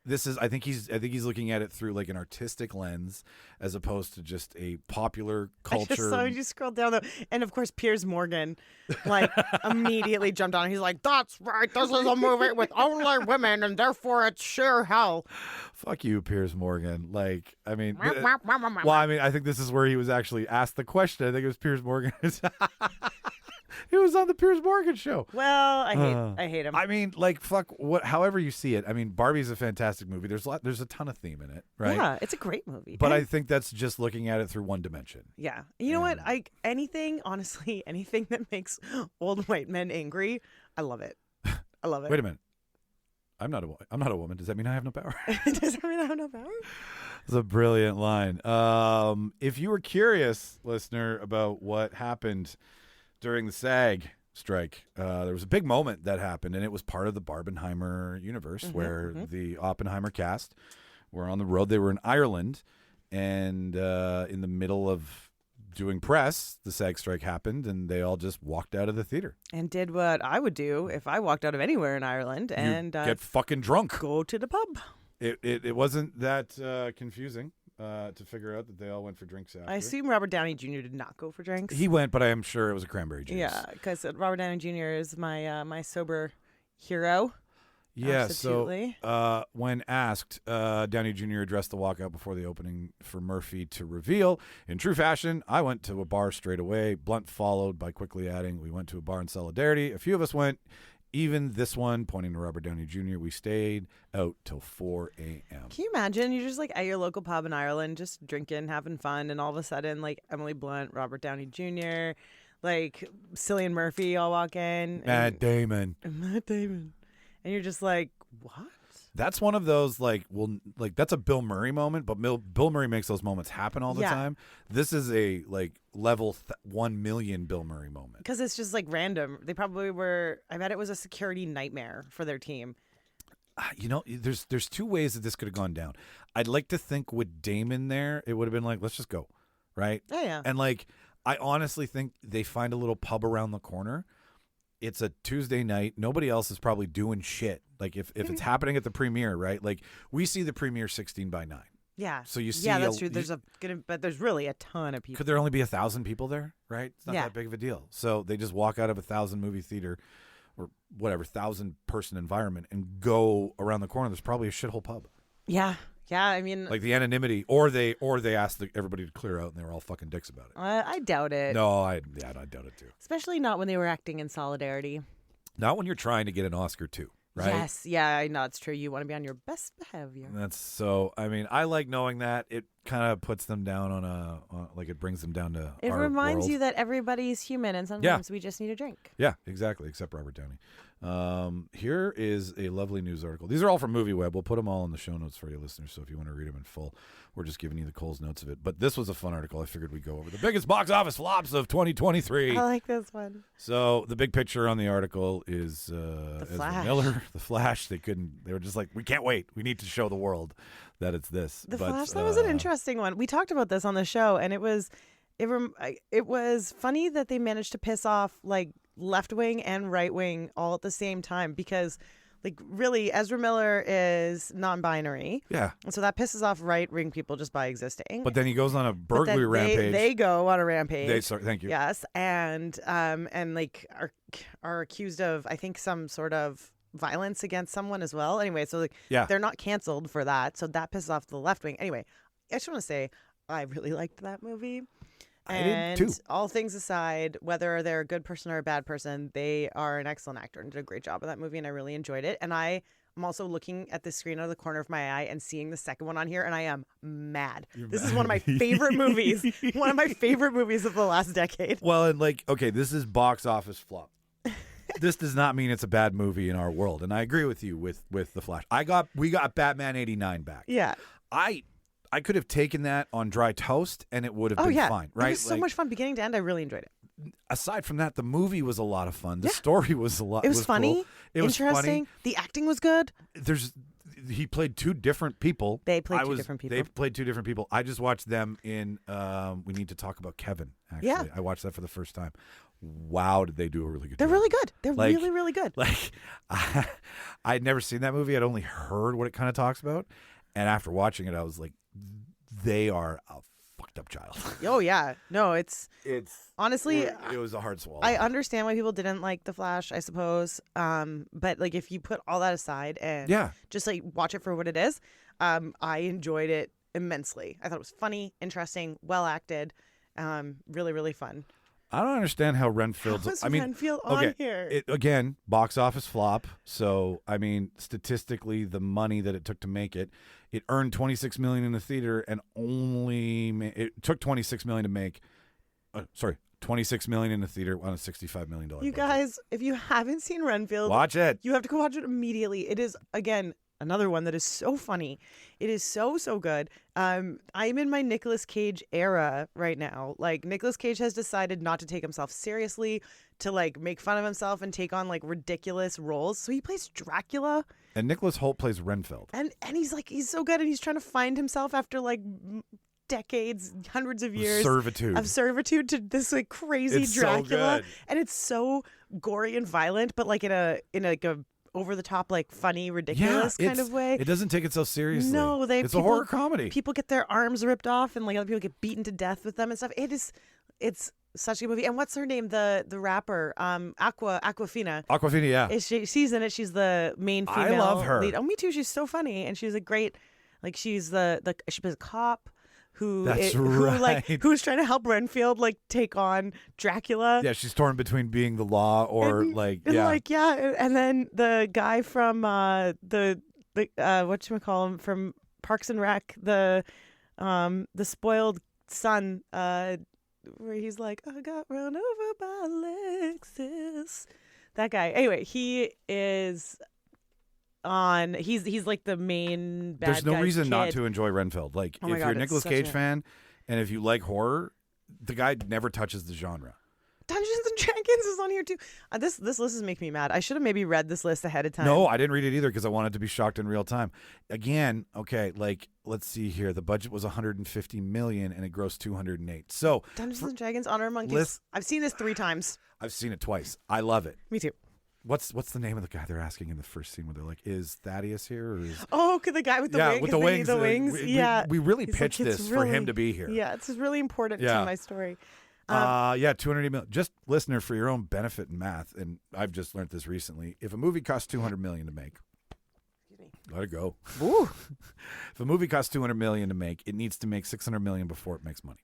I think he's looking at it through like an artistic lens as opposed to just a popular culture. I just saw you scroll down though, and of course Piers Morgan like immediately jumped on. He's like, "That's right. This is a movie with only women, and therefore it's sheer hell." Fuck you, Piers Morgan. Like, I mean, I think this is where he was actually asked the question. I think it was Piers Morgan. He was on the Piers Morgan show. Well, I hate him. I mean, like, fuck, however you see it. I mean, Barbie's a fantastic movie. There's a ton of theme in it, right? Yeah, it's a great movie. But I think that's just looking at it through one dimension. Yeah. You know what? Anything that makes old white men angry, I love it. I love it. Wait a minute. I'm not a woman. Does that mean I have no power? Does that mean I have no power? It's a brilliant line. If you were curious, listener, about what happened during the SAG strike, there was a big moment that happened, and it was part of the Barbenheimer universe where the Oppenheimer cast were on the road. They were in Ireland, and in the middle of doing press, the SAG strike happened, and they all just walked out of the theater. And did what I would do if I walked out of anywhere in Ireland and get fucking drunk. Go to the pub. It wasn't that confusing. To figure out that they all went for drinks after. I assume Robert Downey Jr. did not go for drinks. He went, but I am sure it was a cranberry juice. Yeah, because Robert Downey Jr. is my sober hero. Yeah, absolutely. So when asked, Downey Jr. addressed the walkout before the opening for Murphy to reveal, in true fashion, I went to a bar straight away. Blunt followed by quickly adding, we went to a bar in solidarity. A few of us went. Even this one, pointing to Robert Downey Jr., we stayed out till 4 a.m. Can you imagine? You're just like at your local pub in Ireland, just drinking, having fun, and all of a sudden, like Emily Blunt, Robert Downey Jr., like Cillian Murphy all walk in. Matt Damon. And you're just like, what? That's one of those, that's a Bill Murray moment, but Bill Murray makes those moments happen all the time. This is a, level 1 million Bill Murray moment. Because it's just, random. They probably were, I bet it was a security nightmare for their team. There's two ways that this could have gone down. I'd like to think with Damon there, it would have been like, let's just go, right? Oh, yeah. And, I honestly think they find a little pub around the corner. It's a Tuesday night. Nobody else is probably doing shit. If it's happening at the premiere, right? We see the premiere 16 by 9. Yeah. So you see. Yeah, that's true. But there's really a ton of people. Could there only be 1,000 people there? Right? It's not that big of a deal. So they just walk out of 1,000 movie theater or whatever 1,000 person environment and go around the corner. There's probably a shithole pub. Yeah. Yeah, I mean, the anonymity, or they asked everybody to clear out, and they were all fucking dicks about it. I doubt it. No, I doubt it too. Especially not when they were acting in solidarity. Not when you're trying to get an Oscar too, right? Yes, yeah, I know it's true. You want to be on your best behavior. That's so. I mean, I like knowing that it kind of puts them down on like it brings them down to It our reminds world. you that everybody's human and sometimes we just need a drink. Yeah, exactly, except Robert Downey. Here is a lovely news article. These are all from MovieWeb. We'll put them all in the show notes for you listeners, so if you want to read them in full, we're just giving you the Cole's notes of it. But this was a fun article. I figured we'd go over the biggest box office flops of 2023. I like this one. So the big picture on the article is Ezra Flash. Miller, The Flash. They were just like, we can't wait. We need to show the world that it's this. The Flash, that was an interesting one. We talked about this on the show, and it was funny that they managed to piss off like left wing and right wing all at the same time, because like really Ezra Miller is non-binary. Yeah. And so that pisses off right wing people just by existing. But then he goes on a burglary rampage. They go on a rampage. Thank you. Yes, and like are accused of, I think, some sort of violence against someone as well. Anyway, so like they're not canceled for that. So that pisses off the left wing. Anyway, I just want to say I really liked that movie. And I did too. All things aside, whether they're a good person or a bad person, they are an excellent actor and did a great job of that movie, and I really enjoyed it. And I am also looking at the screen out of the corner of my eye and seeing the second one on here, and I am mad. This is one of my favorite movies. One of my favorite movies of the last decade. Well, and like, okay, this is box office flop. This does not mean it's a bad movie in our world, and I agree with you with The Flash. We got Batman '89 back. Yeah. I could have taken that on dry toast and it would have been fine, right? It was so much fun beginning to end. I really enjoyed it. Aside from that, the movie was a lot of fun. The story was a lot. It was funny. Cool. It was interesting. Funny. The acting was good. He played two different people. They played two different people. They played two different people. I just watched them in We Need to Talk About Kevin, actually. Yeah. I watched that for the first time. Wow, did they do a really good job. They're really good. They're Like- really, really good. Like, I'd never seen that movie. I'd only heard what it kind of talks about. And after watching it, I was like, they are a fucked up child. Oh, yeah. No, it's honestly, it was a hard swallow. I understand why people didn't like The Flash, I suppose. But like, if you put all that aside and just like watch it for what it is, I enjoyed it immensely. I thought it was funny, interesting, well acted, really, really fun. I don't understand how Renfield's. How is Renfield on here? Again, box office flop. So, I mean, statistically, the money that it took to make it earned $26 million in the theater, and it took $26 million to make. $26 million in the theater on a $65 million. You guys, if you haven't seen Renfield, watch it. You have to go watch it immediately. It is, again, another one that is so funny. It is so, so good. I'm in my Nicolas Cage era right now. Like, Nicolas Cage has decided not to take himself seriously, to like make fun of himself and take on like ridiculous roles. So he plays Dracula. And Nicholas Hoult plays Renfield. And he's so good, and he's trying to find himself after like decades, hundreds of years of servitude to this like crazy Dracula. So good. And it's so gory and violent, but like in a over the top, like funny, ridiculous kind of way. It doesn't take itself seriously. No, it's a horror comedy. People get their arms ripped off, and like other people get beaten to death with them and stuff. It's such a good movie. And what's her name? The rapper, Aquafina. Aquafina, yeah. She's in it. She's the main female. I love her. Lead. Oh, me too. She's so funny, and she's a great. Like, she's she plays a cop who's trying to help Renfield like take on Dracula. Yeah, she's torn between being the law or and then the guy from the whatchamacallit from Parks and Rec, the spoiled son, where he's like, I got run over by Lexus. That guy. Anyway, he is on. He's like the main bad guy. There's no reason kid. not to enjoy Renfield. Like, if you're a Nicolas Cage fan and if you like horror, the guy never touches the genre. Dungeons and Dragons is on here too. This list is making me mad. I should have maybe read this list ahead of time. No, I didn't read it either because I wanted to be shocked in real time. Again, okay, like, let's see here. The budget was $150 million and it grossed $208 million. So Dungeons and Dragons: Honor Among Thieves. I've seen this 3 times. I've seen it twice. I love it. Me too. What's the name of the guy they're asking in the first scene where they're like, is Thaddeus here? Or is... Oh, the guy with the wings. With the wings. The wings. We really pitched this for him to be here. Yeah, it's really important to my story. $280 million. Just listener, for your own benefit in math, and I've just learned this recently. If a movie costs $200 million to make, let it go. Ooh. If a movie costs $200 million to make, it needs to make $600 million before it makes money.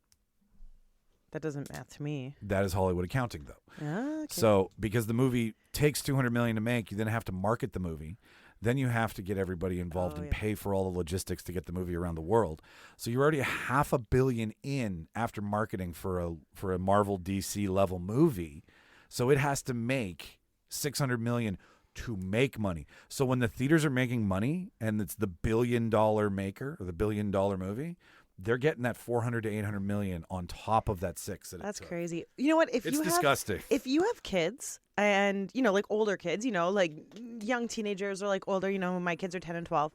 That doesn't math to me. That is Hollywood accounting, though. Okay. So because the movie takes $200 million to make, you then have to market the movie. Then you have to get everybody involved and pay for all the logistics to get the movie around the world. So you're already $500 million in after marketing for a Marvel DC level movie. So it has to make $600 million to make money. So when the theaters are making money and it's the $1 billion maker or the $1 billion movie, they're getting that 400 to 800 million on top of that six. That's crazy. You know what? It's disgusting. If you have kids and, like older kids, like young teenagers or like older, my kids are 10 and 12.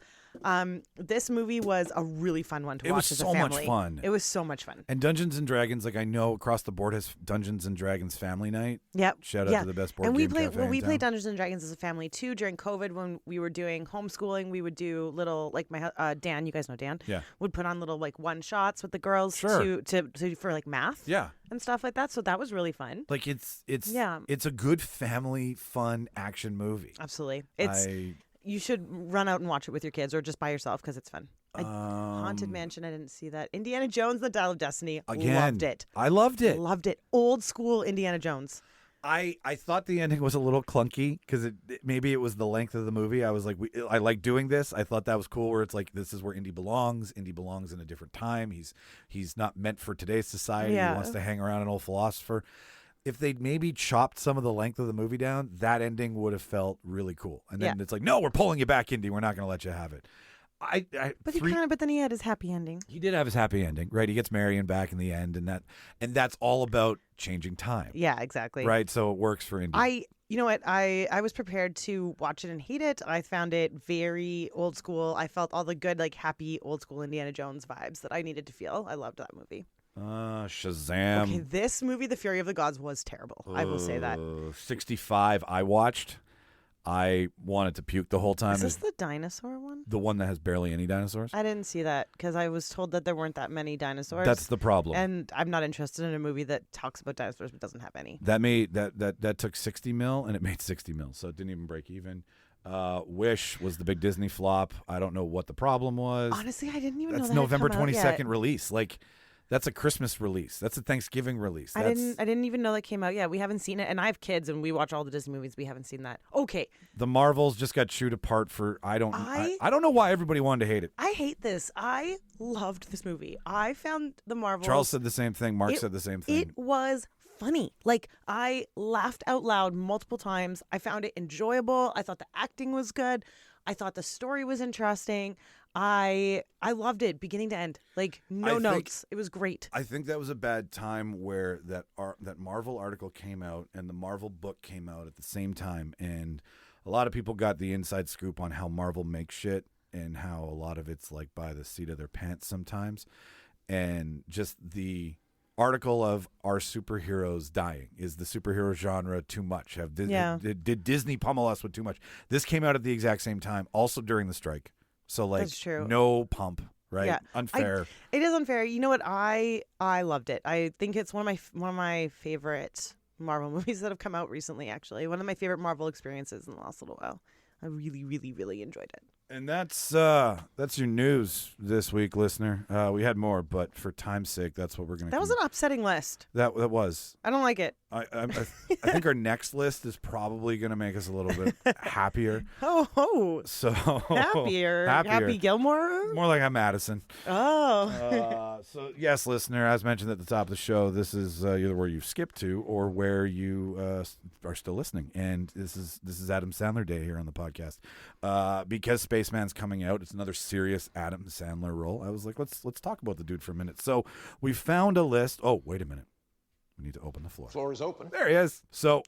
This movie was a really fun one to watch as a family. It was so much fun. It was so much fun. And Dungeons and Dragons, I know across the board has Dungeons and Dragons family night. Yep. Shout out to the best board game cafe we in played town. Dungeons and Dragons as a family too. During COVID, when we were doing homeschooling, we would do little my Dan, you guys know Dan, would put on little one shots with the girls to for math. Yeah. And stuff like that. So that was really fun. It's a good family fun action movie. Absolutely. You should run out and watch it with your kids or just by yourself because it's fun. Haunted Mansion, I didn't see that. Indiana Jones, The Dial of Destiny, loved it. I loved it. Loved it. Old school Indiana Jones. I thought the ending was a little clunky because maybe it was the length of the movie. I was like, I like doing this. I thought that was cool where it's like, this is where Indy belongs. Indy belongs in a different time. He's not meant for today's society. He wants to hang around an old philosopher. If they'd maybe chopped some of the length of the movie down, that ending would have felt really cool. And then it's like, no, we're pulling you back, Indy. We're not going to let you have it. But then he had his happy ending. He did have his happy ending, right? He gets Marion back in the end, and that's all about changing time. Yeah, exactly. Right, so it works for Indy. You know what? I was prepared to watch it and hate it. I found it very old school. I felt all the good, happy old school Indiana Jones vibes that I needed to feel. I loved that movie. Shazam. Okay, this movie, The Fury of the Gods, was terrible. I will say that. 65 I watched. I wanted to puke the whole time. Is this the dinosaur one? The one that has barely any dinosaurs? I didn't see that because I was told that there weren't that many dinosaurs. That's the problem. And I'm not interested in a movie that talks about dinosaurs but doesn't have any. That took 60 mil and it made 60 mil, so it didn't even break even. Wish was the big Disney flop. I don't know what the problem was. Honestly, I didn't even know that. That's November 22nd yet. Release. That's a Christmas release. That's a Thanksgiving release. I didn't even know that came out. Yeah, we haven't seen it, and I have kids, and we watch all the Disney movies. We haven't seen that. Okay. The Marvels just got chewed apart for I don't know why everybody wanted to hate it. I hate this. I loved this movie. I found the Marvels. Charles said the same thing. Mark said the same thing. It was funny. I laughed out loud multiple times. I found it enjoyable. I thought the acting was good. I thought the story was interesting. I loved it beginning to end. No notes. It was great. I think that was a bad time where that Marvel article came out and the Marvel book came out at the same time, and a lot of people got the inside scoop on how Marvel makes shit and how a lot of it's by the seat of their pants sometimes, and just the article of are superheroes dying? Is the superhero genre too much? Did Disney pummel us with too much? This came out at the exact same time, also during the strike. So That's true. No pump, right? Yeah. Unfair. It is unfair. You know what? I loved it. I think it's one of my favorite Marvel movies that have come out recently. Actually, one of my favorite Marvel experiences in the last little while. I really, really, really enjoyed it. And that's your news this week, listener. We had more, but for time's sake, that's what we're going to. That was an upsetting list. That was. I don't like it. I think our next list is probably going to make us a little bit happier. So happier. Happy Gilmore. More like I'm Madison. Oh. So yes, listener, as mentioned at the top of the show, this is either where you skipped to or where you are still listening, and this is Adam Sandler Day here on the podcast because Spaceman's coming out. It's another serious Adam Sandler role. I was like, let's talk about the dude for a minute. So we found a list. Oh, wait a minute. We need to open the floor. Floor is open. There he is. So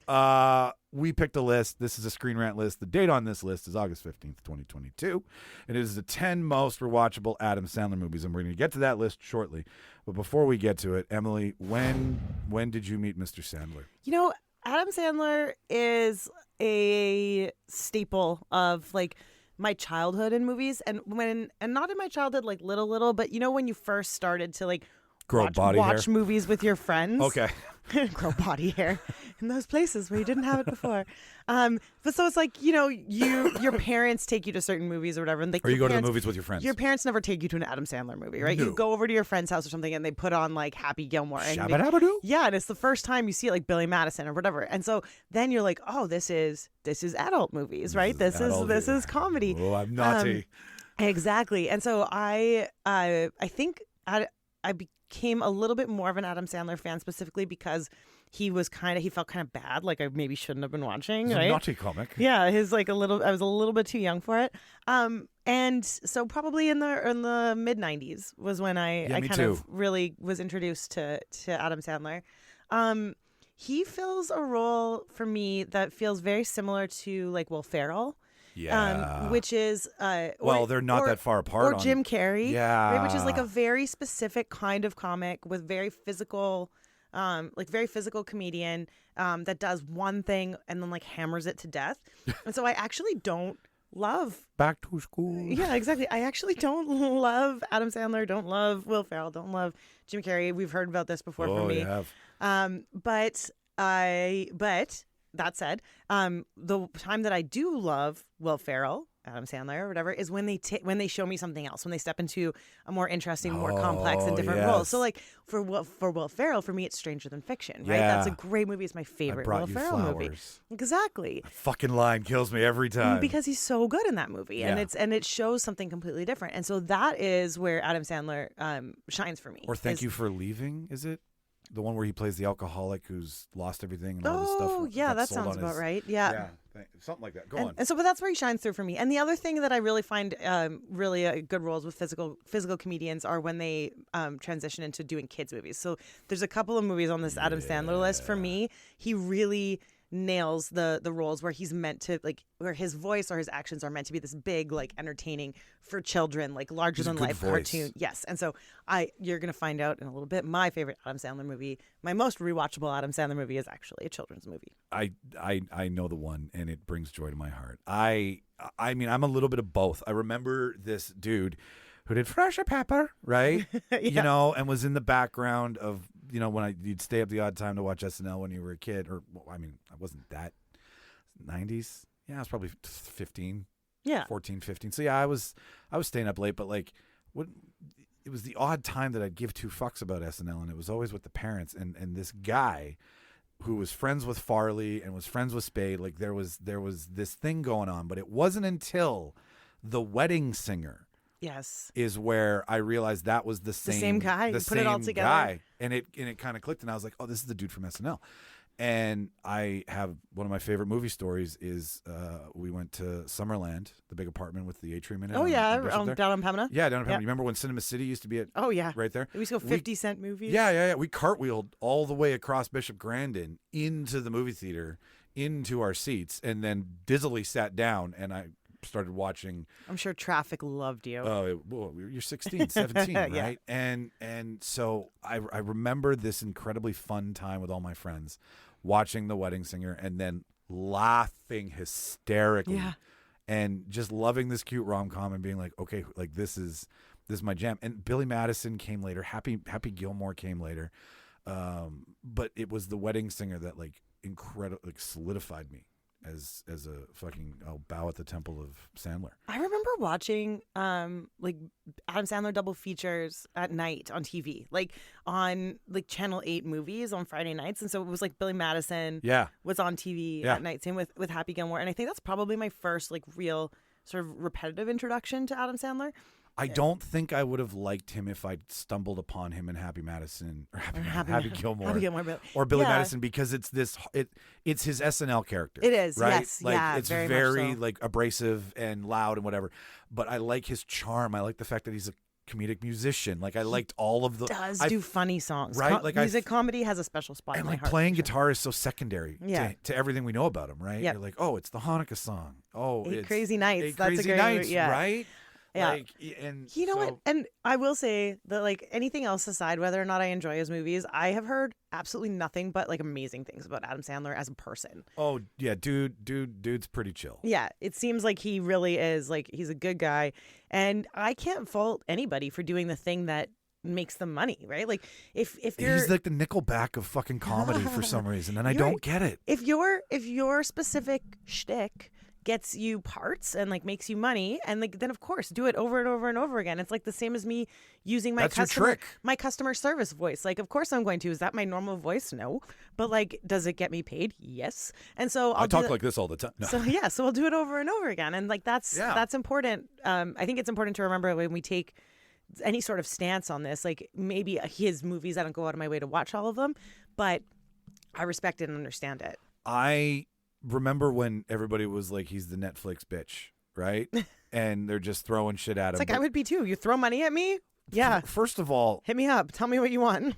we picked a list. This is a Screen Rant list. The date on this list is August 15th, 2022. And it is the 10 most rewatchable Adam Sandler movies. And we're going to get to that list shortly. But before we get to it, Emily, when did you meet Mr. Sandler? Adam Sandler is a staple of my childhood in movies, and not in my childhood little, but when you first started to watch movies with your friends. Okay. Grow body hair in those places where you didn't have it before. But so it's like, your parents take you to certain movies or whatever. And or you go to the movies with your friends. Your parents never take you to an Adam Sandler movie, right? No. You go over to your friend's house or something and they put on like Happy Gilmore. Shabba-dabba-doo? Yeah, and it's the first time you see it, like Billy Madison or whatever. And so then you're like, oh, this is adult movies, right? This is comedy. Oh, I'm naughty. Exactly. And so I think I became a little bit more of an Adam Sandler fan specifically because he felt kind of bad, like I maybe shouldn't have been watching. He's right? a naughty comic. Yeah, I was a little bit too young for it. And so probably in the mid '90s was when I kind of really was introduced to Adam Sandler. He fills a role for me that feels very similar to like Will Ferrell. Yeah. Which is they're not that far apart. Or Jim Carrey. Yeah. Right, which is like a very specific kind of comic with very physical comedian that does one thing and then like hammers it to death. And so I actually don't love Back to School. Yeah, exactly. I actually don't love Adam Sandler, don't love Will Ferrell, don't love Jim Carrey. We've heard about this before from me. You have. But that said, the time that I do love Will Ferrell, Adam Sandler, or whatever, is when they show me something else, when they step into a more interesting, more complex and different role. So, like for Will Ferrell, for me, it's Stranger Than Fiction, right? Yeah. That's a great movie. It's my favorite Will Ferrell movie. Exactly. That fucking line kills me every time because he's so good in that movie, and it shows something completely different. And so that is where Adam Sandler shines for me. Or Thank You for Leaving, is it? The one where he plays the alcoholic who's lost everything and all this stuff. Oh, yeah, that sounds about right. Yeah. Something like that. Go on. And so, but that's where he shines through for me. And the other thing that I really find really good roles with physical comedians are when they transition into doing kids movies. So there's a couple of movies on this Adam Sandler list. For me, he really nails the roles where he's meant to, like, where his voice or his actions are meant to be this big, like, entertaining for children, like larger than life cartoon. Yes. And so you're going to find out in a little bit, my favorite Adam Sandler movie, my most rewatchable Adam Sandler movie, is actually a children's movie. I know the one, and it brings joy to my heart. I mean, I'm a little bit of both. I remember this dude who did Fresh Pepper, right? Yeah. And was in the background of, when you'd stay up the odd time to watch SNL when you were a kid, or I wasn't that 90s. Yeah, I was probably 15. Yeah. 14, 15. So yeah, I was staying up late, but like it was the odd time that I'd give two fucks about SNL, and it was always with the parents and this guy who was friends with Farley and was friends with Spade. Like there was this thing going on, but it wasn't until The Wedding Singer is where I realized that was the same guy. You put it all together. Guy. And it kind of clicked, and I was like, oh, this is the dude from SNL. And I have one of my favorite movie stories is we went to Summerland, the big apartment with the atrium in it. Oh, yeah, down on Pembina. Yeah, down on Pembina. You remember when Cinema City used to be right there? We used to go 50-cent movies. Yeah. We cartwheeled all the way across Bishop Grandin into the movie theater, into our seats, and then dizzily sat down, and I started watching. I'm sure traffic loved you. Oh, you're 16, 17, right? Yeah. And so I remember this incredibly fun time with all my friends, watching The Wedding Singer and then laughing hysterically, and just loving this cute rom-com and being like, okay, like this is my jam. And Billy Madison came later. Happy Gilmore came later, but it was The Wedding Singer that like solidified me as a fucking I'll bow at the temple of Sandler. I remember watching like Adam Sandler double features at night on TV, like on like Channel 8 movies on Friday nights, and so it was like Billy Madison was on TV at night, same with Happy Gilmore, and I think that's probably my first like real sort of repetitive introduction to Adam Sandler. I don't think I would have liked him if I'd stumbled upon him in Happy Madison or Happy Gilmore, or Billy Madison, because it's his SNL character. It is, right? yes, like it's very much so. Like abrasive and loud and whatever. But I like his charm. I like the fact that he's a comedic musician. Like I liked all of the. Do funny songs, right? Like comedy has a special spot. And in my like heart, playing sure. guitar is so secondary to everything we know about him, right? Yeah. You're like, oh, it's the Hanukkah song. Oh, Eight it's Crazy Nights. Eight That's Crazy a great Nights, movie. Yeah. Right? Yeah. Like, and you know what? And I will say that, like, anything else aside, whether or not I enjoy his movies, I have heard absolutely nothing but like amazing things about Adam Sandler as a person. Oh yeah, dude's pretty chill. Yeah, it seems like he really is. Like, he's a good guy, and I can't fault anybody for doing the thing that makes them money, right? Like if you're he's like the Nickelback of fucking comedy for some reason, and I don't get it. If your specific shtick gets you parts and like makes you money, and like then of course do it over and over and over again. It's like the same as me using my customer service voice. Like of course I'm going to. Is that my normal voice? No. But like, does it get me paid? Yes. And so I talk like this all the time. No. So I'll do it over and over again. And like that's important. I think it's important to remember when we take any sort of stance on this. Like maybe his movies, I don't go out of my way to watch all of them, but I respect it and understand it. I remember when everybody was like, he's the Netflix bitch, right? And they're just throwing shit at him. It's like, I would be too. You throw money at me? Yeah. First of all, hit me up. Tell me what you want.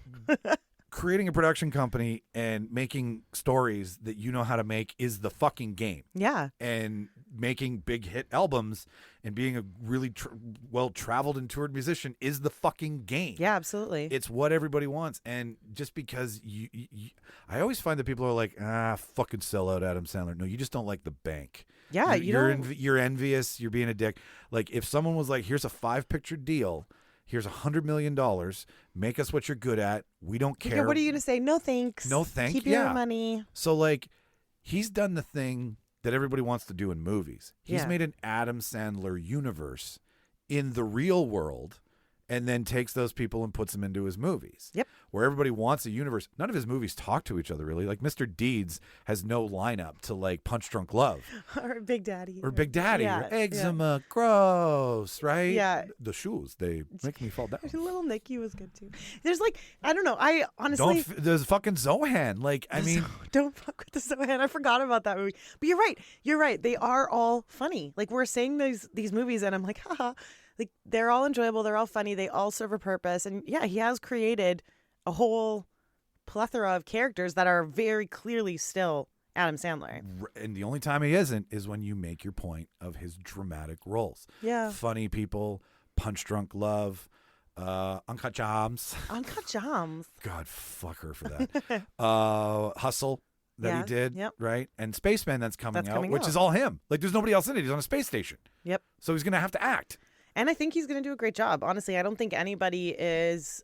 Creating a production company and making stories that you know how to make is the fucking game. Yeah. And making big hit albums and being a really well-traveled and toured musician is the fucking game. Yeah, absolutely. It's what everybody wants. And just because I always find that people are like, fucking sell out Adam Sandler. No, you just don't like the bank. Yeah, you're envious. You're being a dick. Like if someone was like, here's a 5-picture deal. Here's $100 million. Make us what you're good at. We don't care. Okay, what are you going to say? No thanks. No thanks. Keep your money. So like, he's done the thing that everybody wants to do in movies. He's Yeah. made an Adam Sandler universe in the real world and then takes those people and puts them into his movies. Yep. Where everybody wants a universe. None of his movies talk to each other, really. Like Mr. Deeds has no lineup to like Punch Drunk Love. Or Big Daddy. Or Big Daddy. Yeah, Or Eczema. Gross, right? Yeah. The shoes, they make me fall down. Little Nicky was good too. There's like, I don't know. I honestly. There's fucking Zohan. Like, I mean. Don't fuck with the Zohan. I forgot about that movie. But you're right. You're right. They are all funny. Like we're saying these movies and I'm like, haha. Like they're all enjoyable. They're all funny. They all serve a purpose. And yeah, he has created a whole plethora of characters that are very clearly still Adam Sandler. And the only time he isn't is when you make your point of his dramatic roles. Yeah. Funny People, Punch Drunk Love, Uncut Jams. Uncut Jams. God, fuck her for that. Hustle that he did, yep. right? And Spaceman that's coming out, which out. is all him. Like there's nobody else in it. He's on a space station. Yep. So he's going to have to act. And I think he's going to do a great job. Honestly, I don't think anyone's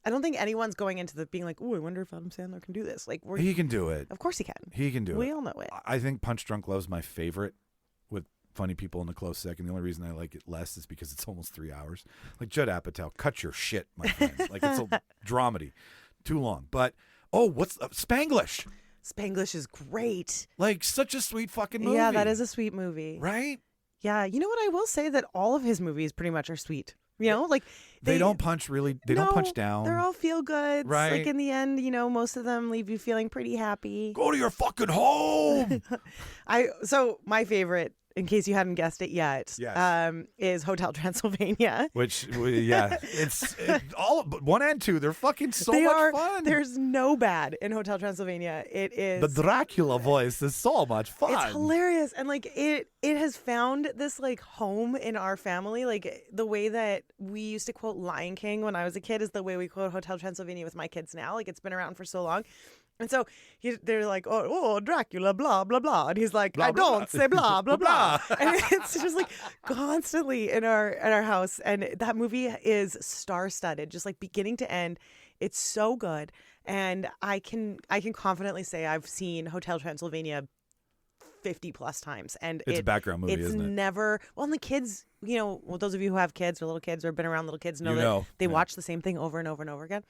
going into the being like, "Oh, I wonder if Adam Sandler can do this." Like, he can do it. Of course he can. He can do it. We all know it. I think Punch Drunk Love's my favorite, with Funny People in a close second. The only reason I like it less is because it's almost 3 hours. Like Judd Apatow, cut your shit, my friend. Like it's a dramedy, too long. But what's Spanglish? Spanglish is great. Like such a sweet fucking movie. Yeah, that is a sweet movie. Right? Yeah, you know what I will say, that all of his movies pretty much are sweet. You know, like they don't punch really. They don't punch down. They're all feel good. Right. Like in the end, you know, most of them leave you feeling pretty happy. Go to your fucking home. So my favorite, in case you hadn't guessed it yet, is Hotel Transylvania. Which, it's all 1 and 2. They're fucking much fun. There's no bad in Hotel Transylvania. It is the Dracula voice is so much fun. It's hilarious, and like it has found this like home in our family. Like the way that we used to quote Lion King when I was a kid is the way we quote Hotel Transylvania with my kids now. Like it's been around for so long. And so they're like, oh, Dracula, blah, blah, blah. And he's like, blah, I blah. Don't say blah, blah, blah. And it's just like constantly in our house. And that movie is star-studded, just like beginning to end. It's so good. And I can confidently say I've seen Hotel Transylvania 50 plus times. And it's a background movie, isn't it? It's never, well, and the kids, you know, well, those of you who have kids or little kids or been around little kids know that they watch the same thing over and over and over again.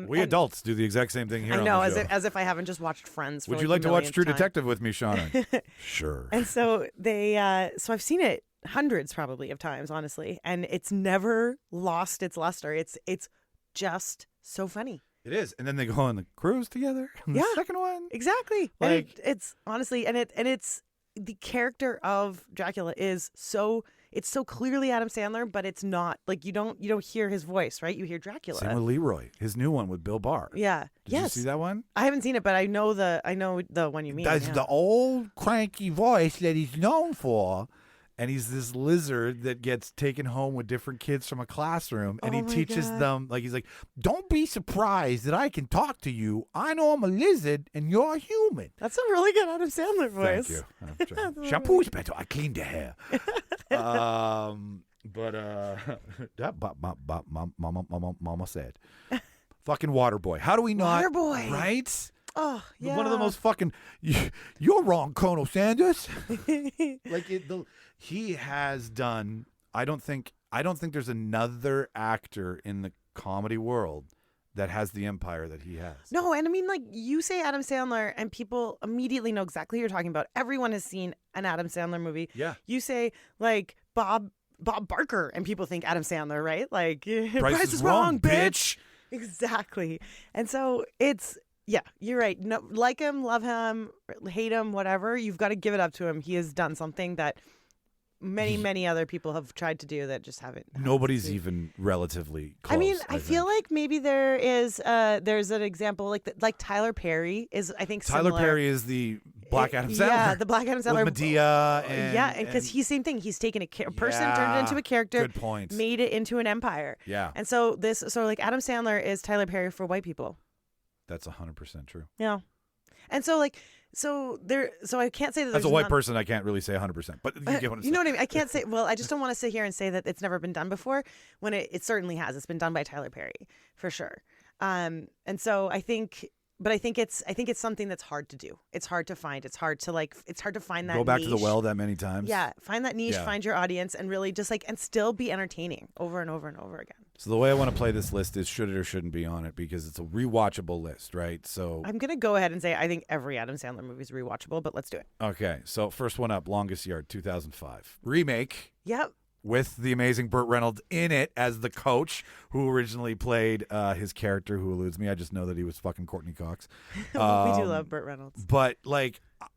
We adults do the exact same thing here. I know, on the show. as if I haven't just watched Friends. Would you like to watch True Detective with me, Shauna? Sure. And so so I've seen it hundreds probably of times, honestly, and it's never lost its luster. It's just so funny. It is, and then they go on the cruise together. The second one, exactly. Like it's honestly, and it's the character of Dracula is so. It's so clearly Adam Sandler, but it's not like you don't hear his voice, right? You hear Dracula. Same with Leroy, his new one with Bill Barr. Yeah. Did you see that one? I haven't seen it, but I know the one you mean. That's the old cranky voice that he's known for. And he's this lizard that gets taken home with different kids from a classroom. And he teaches them, like, he's like, don't be surprised that I can talk to you. I know I'm a lizard and you're a human. That's a really good Adam Sandler voice. Thank you. Shampoo is better. I cleaned the hair. But mama said, fucking Waterboy. How do we not? Waterboy. Right? Oh, yeah. One of the most fucking. You're wrong, Colonel Sanders. He has done. I don't think there's another actor in the comedy world that has the empire that he has. No, and I mean, like, you say Adam Sandler, and people immediately know exactly who you're talking about. Everyone has seen an Adam Sandler movie. Yeah. You say, like, Bob Barker, and people think Adam Sandler, right? Like, Price is wrong, bitch. Exactly. And so it's, yeah, you're right. No, like him, love him, hate him, whatever. You've got to give it up to him. He has done something that many other people have tried to do that just haven't. Nobody's even relatively close. I mean, I feel like maybe there's an example like Tyler Perry is, I think, Tyler similar. Perry is the Black Adam Sandler. Yeah, the Black Adam Sandler. With Medea. And because he's same thing. He's taken a person, turned it into a character. Good point. Made it into an empire. Yeah. And so like Adam Sandler is Tyler Perry for white people. That's 100% true. Yeah. And so I can't say that as a white person, I can't really say 100%, but you get what I'm saying. You know what I mean? I can't say. Well, I just don't want to sit here and say that it's never been done before. When it certainly has. It's been done by Tyler Perry for sure. And so I think it's something that's hard to do. It's hard to find. It's hard to find that. Go back niche. to the well that many times. Yeah, find that niche, find your audience, and really just and still be entertaining over and over and over again. So the way I want to play this list is should it or shouldn't be on it, because it's a rewatchable list, right? So I'm gonna go ahead and say I think every Adam Sandler movie is rewatchable, but let's do it. Okay, so first one up, Longest Yard, 2005 remake. Yep. With the amazing Burt Reynolds in it as the coach, who originally played his character, who eludes me. I just know that he was fucking Courtney Cox. We do love Burt Reynolds. But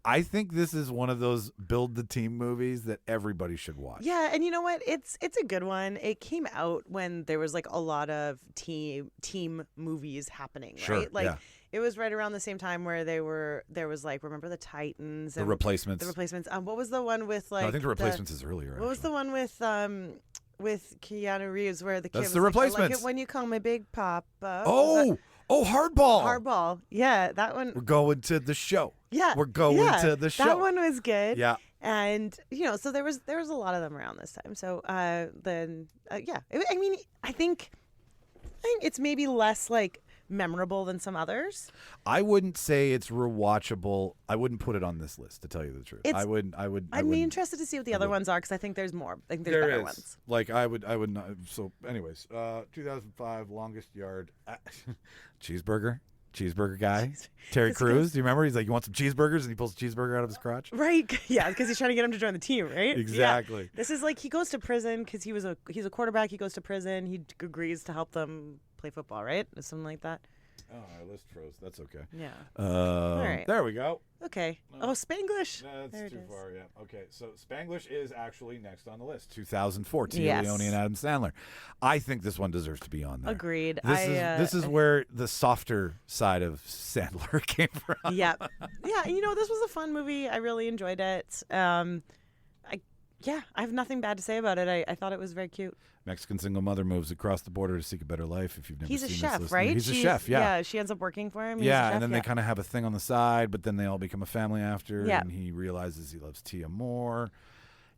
I think this is one of those build the team movies that everybody should watch. Yeah, and you know what? It's a good one. It came out when there was a lot of team movies happening, sure, right? Yeah. It was right around the same time where there was remember the Titans, and The Replacements. What was the one with No, I think The Replacements is earlier. What was the one with Keanu Reeves where the kid That's was The Replacements. I like it when you call me Big Papa. Oh, Hardball. Hardball. Yeah, that one. We're going to the show. Yeah, we're going to the show. That one was good. Yeah. And so there was a lot of them around this time. So I think it's maybe less memorable than some others. I wouldn't say it's rewatchable. I wouldn't put it on this list, to tell you the truth. I'd be interested to see what the other ones are, because I think there's more. I think there's better ones. I would not. So, anyways, 2005 Longest Yard, cheeseburger guy, Terry Crews. Do you remember? He's like, you want some cheeseburgers, and he pulls a cheeseburger out of his crotch. Right. Yeah, because he's trying to get him to join the team, right? Exactly. Yeah. This is he goes to prison because he's a quarterback. He goes to prison. He agrees to help them play football, right? Or something like that. Oh, our list froze. That's okay. Yeah. All right. There we go. Okay. Oh, Spanglish. That's too far, yeah. Okay, so Spanglish is actually next on the list. 2004, Tia Yes. Leone and Adam Sandler. I think this one deserves to be on there. Agreed. This is where the softer side of Sandler came from. Yeah. Yeah, this was a fun movie. I really enjoyed it. I have nothing bad to say about it. I thought it was very cute. Mexican single mother moves across the border to seek a better life. If you've never He's seen a this, chef, listen. right? He's a chef, yeah. Yeah, she ends up working for him. He's a Yeah, chef, and then they kind of have a thing on the side, but then they all become a family after, Yeah. and he realizes he loves Tia more.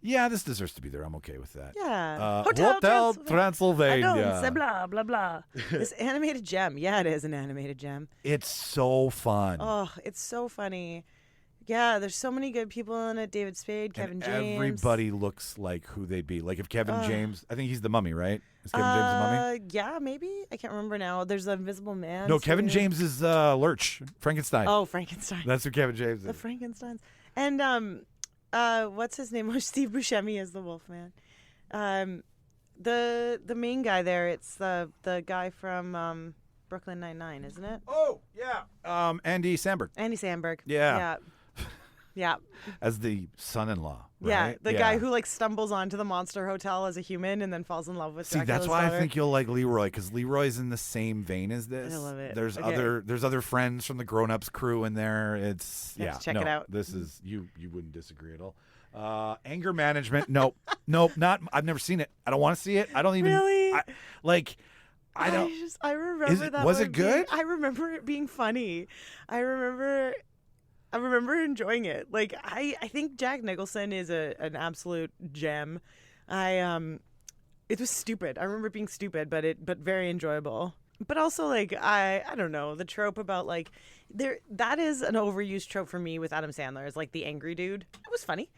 Yeah, this deserves to be there. I'm okay with that. Yeah. Hotel Transylvania. I don't say blah, blah, blah. This animated gem. Yeah, it is an animated gem. It's so fun. Oh, it's so funny. Yeah, there's so many good people in it. David Spade, Kevin James. Everybody looks like who they'd be. Like if Kevin James, I think he's the mummy, right? Is Kevin James the mummy? Yeah, maybe. I can't remember now. There's the Invisible Man. No, Kevin James is Lurch, Frankenstein. Oh, Frankenstein. That's who Kevin James is. The Frankensteins. And what's his name? Oh, Steve Buscemi is the Wolfman. The main guy there, it's the guy from Brooklyn Nine-Nine, isn't it? Oh, yeah. Andy Samberg. Andy Samberg. Yeah. Yeah. As the son-in-law, right? Yeah, the guy who stumbles onto the monster hotel as a human and then falls in love with See, Dracula's that's why daughter. I think you'll like Leroy, because Leroy's in the same vein as this. I love it. There's Okay. there's other friends from the Grown Ups crew in there. It's You have to check it out. This is you wouldn't disagree at all. Anger management. Nope, not. I've never seen it. I don't want to see it. I don't even. Really? I don't. I remember that. Was one it good? I remember it being funny. I remember enjoying it. I think Jack Nicholson is an absolute gem. It was stupid. I remember it being stupid, but very enjoyable. But also, like, I don't know, the trope about, like, that is an overused trope for me with Adam Sandler, is, like, the angry dude. It was funny.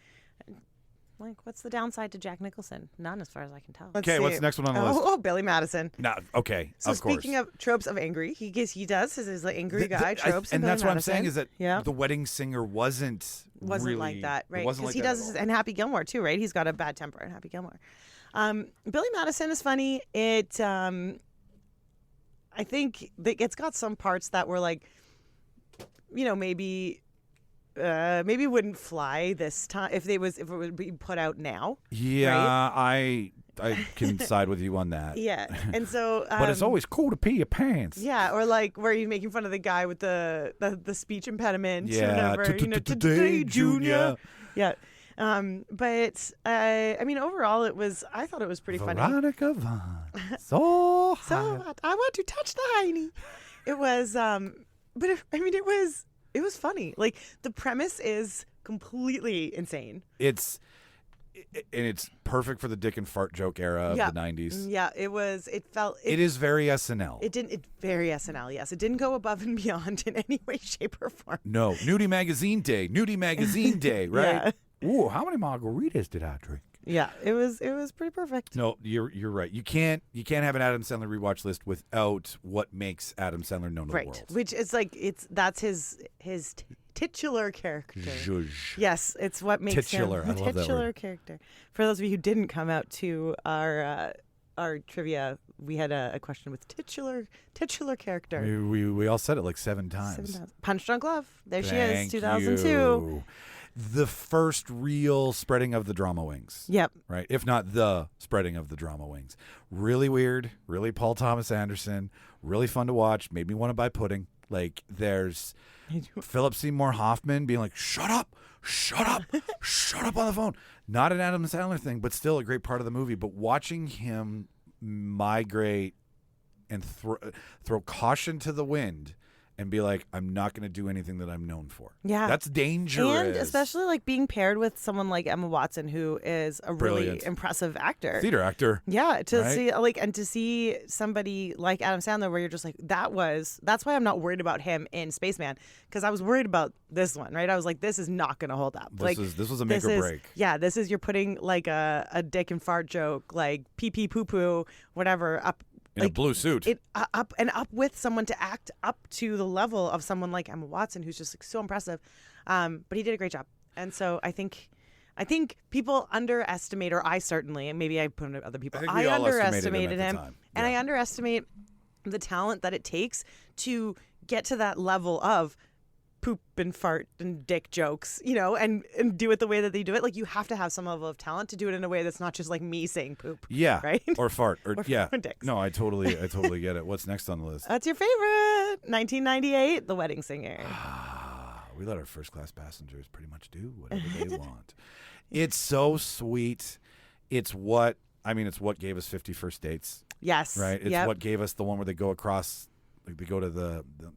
Like, what's the downside to Jack Nicholson? None, as far as I can tell. Okay, what's the next one on the list? Oh, Billy Madison. No, okay, So of course. speaking of tropes of angry, he does his like, angry guy tropes. And that's Billy what I'm Madison. saying is that The Wedding Singer wasn't really, like that, right? Wasn't Because like he that does at all. and Happy Gilmore too, right? He's got a bad temper in Happy Gilmore. Billy Madison is funny. It I think it's got some parts that were like, you know, maybe wouldn't fly this time if it would be put out now. Yeah, right? I can side with you on that. Yeah, and so but it's always cool to pee your pants. Yeah, or like where you're making fun of the guy with the speech impediment. Yeah, today, Junior. Yeah. But I mean, overall, I thought it was pretty funny. Veronica Vaughn. So hot. I want to touch the hiney. It was, but it was funny. Like, the premise is completely insane. It's perfect for the dick and fart joke era of the 90s. Yeah, it is very SNL. It's very SNL, yes. It didn't go above and beyond in any way, shape, or form. No. Nudie Magazine Day, right? Yeah. Ooh, how many margaritas did I drink? Yeah, it was pretty perfect. No, you're right. You can't have an Adam Sandler rewatch list without what makes Adam Sandler known to the world. Which is like that's his titular character. Zhuzh. Yes, it's what makes titular. him I love that titular word. character. For those of you who didn't come out to our trivia, we had a question with titular character. We all said it like 7 times. Punch Drunk Love. There she Thank is, 2002. you. The first real spreading of the drama wings. Yep. Right? If not the spreading of the drama wings. Really weird. Really Paul Thomas Anderson. Really fun to watch. Made me want to buy pudding. Like, there's Philip Seymour Hoffman being like, shut up on the phone. Not an Adam Sandler thing, but still a great part of the movie. But watching him migrate and throw caution to the wind and be like, I'm not going to do anything that I'm known for. Yeah. That's dangerous. And especially like being paired with someone like Emma Watson, who is a Brilliant. really impressive actor. Theater actor. Yeah, right? to see somebody like Adam Sandler where you're just like, that's why I'm not worried about him in Spaceman, because I was worried about this one, right? I was like, this is not going to hold up. This was a make or break. Yeah, you're putting like a dick and fart joke, like pee pee poo poo, whatever, up. In a blue suit. Up with someone to act up to the level of someone like Emma Watson, who's just like so impressive. But he did a great job. And so I think people underestimate, or I certainly, and maybe I put it other people, I underestimated him. And I underestimate the talent that it takes to get to that level of poop and fart and dick jokes, you know, and do it the way that they do it. Like, you have to have some level of talent to do it in a way that's not just like me saying poop. Yeah. Right? Or fart. Or yeah. Dicks. No, I totally get it. What's next on the list? That's your favorite. 1998, The Wedding Singer. We let our first class passengers pretty much do whatever they want. It's so sweet. It's what gave us 50 First Dates. Yes. Right? It's what gave us the one where they go across. Like, they go to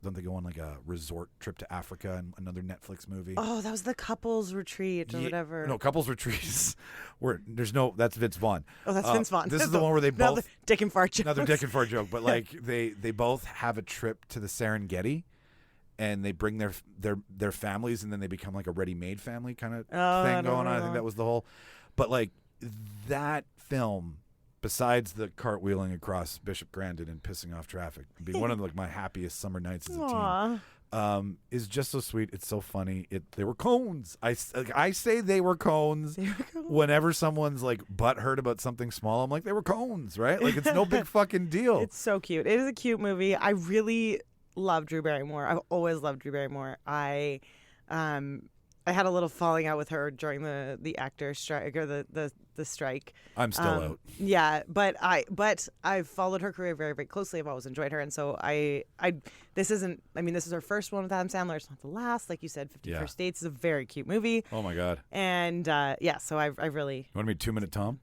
don't they go on like a resort trip to Africa and another Netflix movie? Oh, that was the couples retreat or whatever. No, couples retreats. Where that's Vince Vaughn. Oh, that's Vince Vaughn. This is the one where they both dick and fart joke. Another dick and fart joke, but like they both have a trip to the Serengeti, and they bring their families, and then they become like a ready-made family kind of thing going on. I think that was the whole. But like that film, besides the cartwheeling across Bishop Grandin and pissing off traffic, being one of like my happiest summer nights as a teen, is just so sweet. It's so funny. They were cones. I say they were cones. Whenever someone's like butthurt about something small, I'm like, they were cones, right? Like, it's no big fucking deal. It's so cute. It is a cute movie. I really love Drew Barrymore. I've always loved Drew Barrymore. I had a little falling out with her during the actor strike, or the strike. I'm still out. Yeah, but I've followed her career very, very closely. I've always enjoyed her, and so this is her first one with Adam Sandler. It's not the last, like you said. 50 First Dates is a very cute movie. Oh my god. And so I really. You want to be 2 Minute Tom?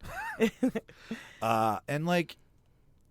And like,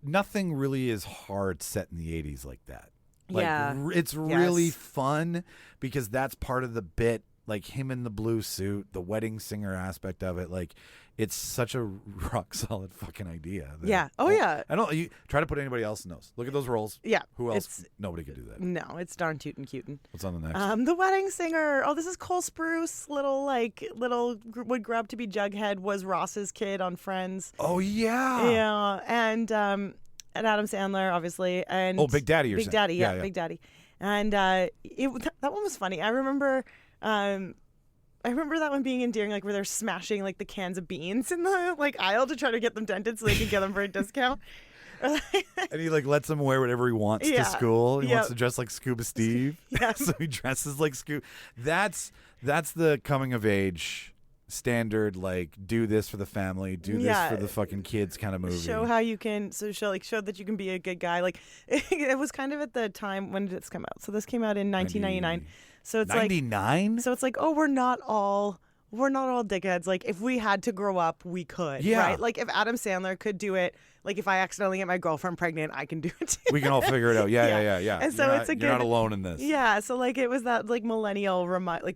nothing really is hard set in the 80s like that. Like, it's really fun because that's part of the bit. like him in the blue suit, the wedding singer aspect of it, like it's such a rock solid fucking idea. Yeah. Oh yeah. I don't. You try to put anybody else in those. Look at those roles. Yeah. Who else? Nobody could do that. No, it's darn tootin' cutin'. What's on the next? The wedding singer. Oh, this is Cole Spruce. Little would grow up to be Jughead. Was Ross's kid on Friends. Oh yeah. Yeah, and Adam Sandler, obviously, and Big Daddy. You're Big saying. Daddy. Yeah, Big Daddy. And that one was funny. I remember that one being endearing, like where they're smashing like the cans of beans in the like aisle to try to get them dented so they can get them for a discount. And he like lets him wear whatever he wants to school. He wants to dress like Scuba Steve. Yeah. So he dresses like Scuba. That's the coming of age standard, like do this for the family, do this for the fucking kids kind of movie. Show how you can show that you can be a good guy. Like it was kind of at the time. When did this come out? So this came out in 1999. So it's 99? So it's like, oh, we're not all dickheads. Like if we had to grow up, we could. Yeah. Right? Like if Adam Sandler could do it, like if I accidentally get my girlfriend pregnant, I can do it too. We can all figure it out. Yeah. And so you're not alone in this. Yeah. So like it was that like millennial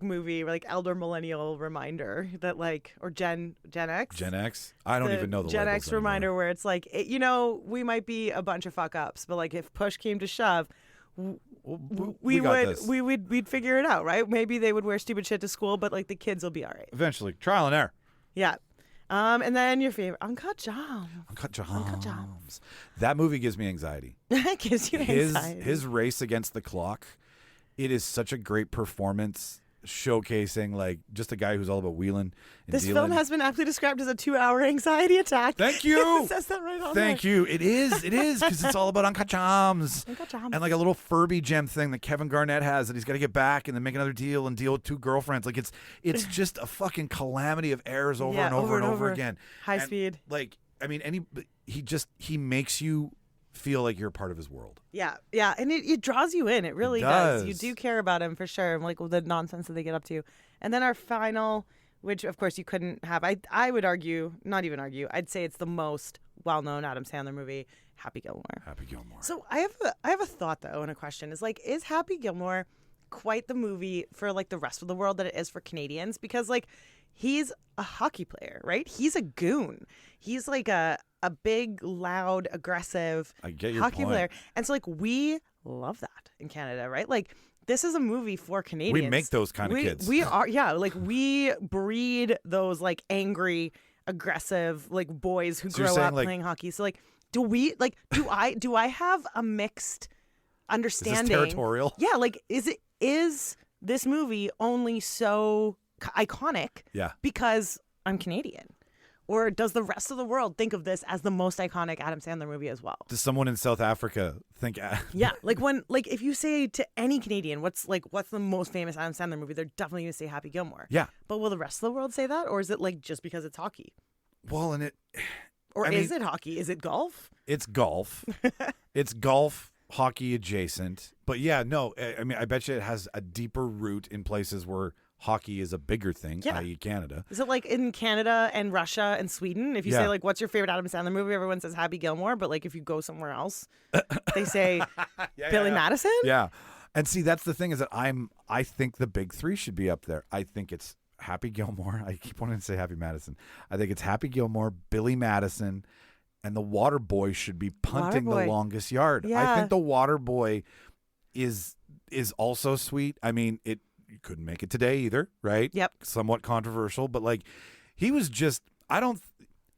movie, like elder millennial reminder that like, or Gen X. Gen X? I don't even know the Gen labels X anymore. reminder where it's like, we might be a bunch of fuck ups, but like if push came to shove, we'd figure it out, right? Maybe they would wear stupid shit to school, but like the kids will be all right. Eventually, trial and error. Yeah. And then your favorite, Uncut Gems. Uncut Gems. That movie gives me anxiety. That gives you anxiety. His race against the clock, it is such a great performance, showcasing like just a guy who's all about wheeling and this dealing. film has been aptly described as a 2-hour anxiety attack. Thank you. It says that right on Thank there. you. It is because it's all about Uncut Gems. Uncut Gems. And like a little Furby gem thing that Kevin Garnett has, and he's got to get back and then make another deal and deal with 2 girlfriends. Like it's just a fucking calamity of errors over and over again. High speed. Like I mean, he makes you feel like you're a part of his world. Yeah, and it draws you in. It really does. You do care about him for sure, like with the nonsense that they get up to. And then our final, which of course you couldn't have. I would argue, not even argue. I'd say it's the most well-known Adam Sandler movie, Happy Gilmore. Happy Gilmore. So I have a thought though, and a question is like, is Happy Gilmore quite the movie for like the rest of the world that it is for Canadians? Because like he's a hockey player, right? He's a goon. He's like a big, loud, aggressive hockey player. And so like we love that in Canada, right? Like this is a movie for Canadians. We make those kind of kids. We are, like we breed those like angry, aggressive like boys who grow up playing hockey. So like do I have a mixed understanding? Is this territorial? Yeah, like is this movie only so iconic because I'm Canadian? Or does the rest of the world think of this as the most iconic Adam Sandler movie as well? Does someone in South Africa think? Yeah, like if you say to any Canadian, what's the most famous Adam Sandler movie? They're definitely going to say Happy Gilmore. Yeah, but will the rest of the world say that, or is it like just because it's hockey? Well, and is it hockey? Is it golf? It's golf. It's golf, hockey adjacent. But yeah, no, I mean, I bet you it has a deeper root in places where hockey is a bigger thing, i.e. Canada. Is it like in Canada and Russia and Sweden? If you say like, what's your favorite Adam Sandler movie? Everyone says Happy Gilmore. But like if you go somewhere else, they say Billy Madison? Yeah. And see, that's the thing is that I think the big 3 should be up there. I think it's Happy Gilmore. I keep wanting to say Happy Madison. I think it's Happy Gilmore, Billy Madison, and the Water Boy should be punting the longest yard. Yeah. I think the Water Boy is also sweet. I mean, you couldn't make it today either, right? Yep. Somewhat controversial, but like he was just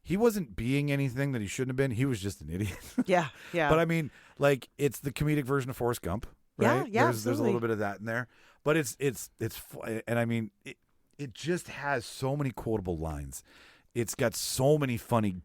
he wasn't being anything that he shouldn't have been. He was just an idiot. Yeah. But I mean, like it's the comedic version of Forrest Gump, right? Yeah, there's a little bit of that in there. But it's and I mean it just has so many quotable lines. It's got so many funny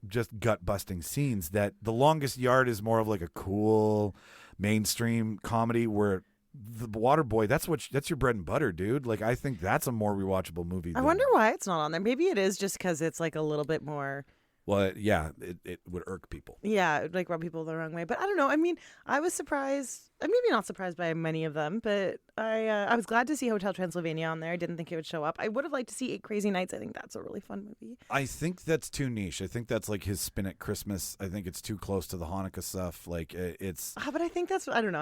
just gut busting scenes that The Longest Yard is more of like a cool mainstream comedy where The Water Boy, that's your bread and butter, dude. Like I think that's a more rewatchable movie. I wonder why it's not on there. Maybe it is just because it's like a little bit more. Well, yeah, it would irk people. Yeah, it would like rub people the wrong way. But I don't know. I mean, I was surprised. Maybe not surprised by many of them, but I was glad to see Hotel Transylvania on there. I didn't think it would show up. I would have liked to see 8 Crazy Nights. I think that's a really fun movie. I think that's too niche. I think that's like his spin at Christmas. I think it's too close to the Hanukkah stuff. Like it's. But I think that's. I don't know.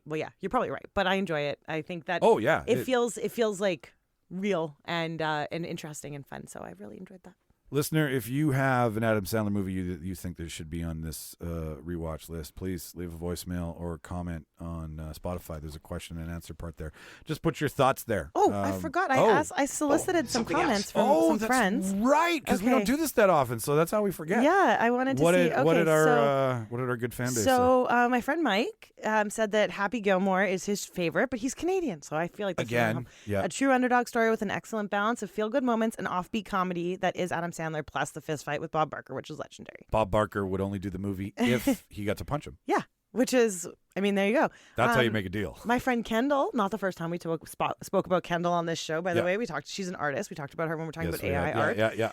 well, yeah, you're probably right, but I enjoy it. I think that it feels like real and interesting and fun. So I really enjoyed that. Listener, if you have an Adam Sandler movie you think that should be on this rewatch list, please leave a voicemail or comment on Spotify. There's a question and answer part there. Just put your thoughts there. Oh, I forgot. I solicited some comments from some friends. Right, because we don't do this that often, so that's how we forget. Yeah, I wanted to see. What did our good fan base say? My friend Mike said that Happy Gilmore is his favorite, but he's Canadian, so I feel like again, a true underdog story with an excellent balance of feel-good moments and offbeat comedy that is Adam Sandler, plus the fist fight with Bob Barker, which is legendary. Bob Barker would only do the movie if he got to punch him. Yeah, which is, I mean, there you go. That's how you make a deal. My friend Kendal, not the first time we spoke about Kendal on this show, by the way. She's an artist. We talked about her when we were talking about AI art. Yeah.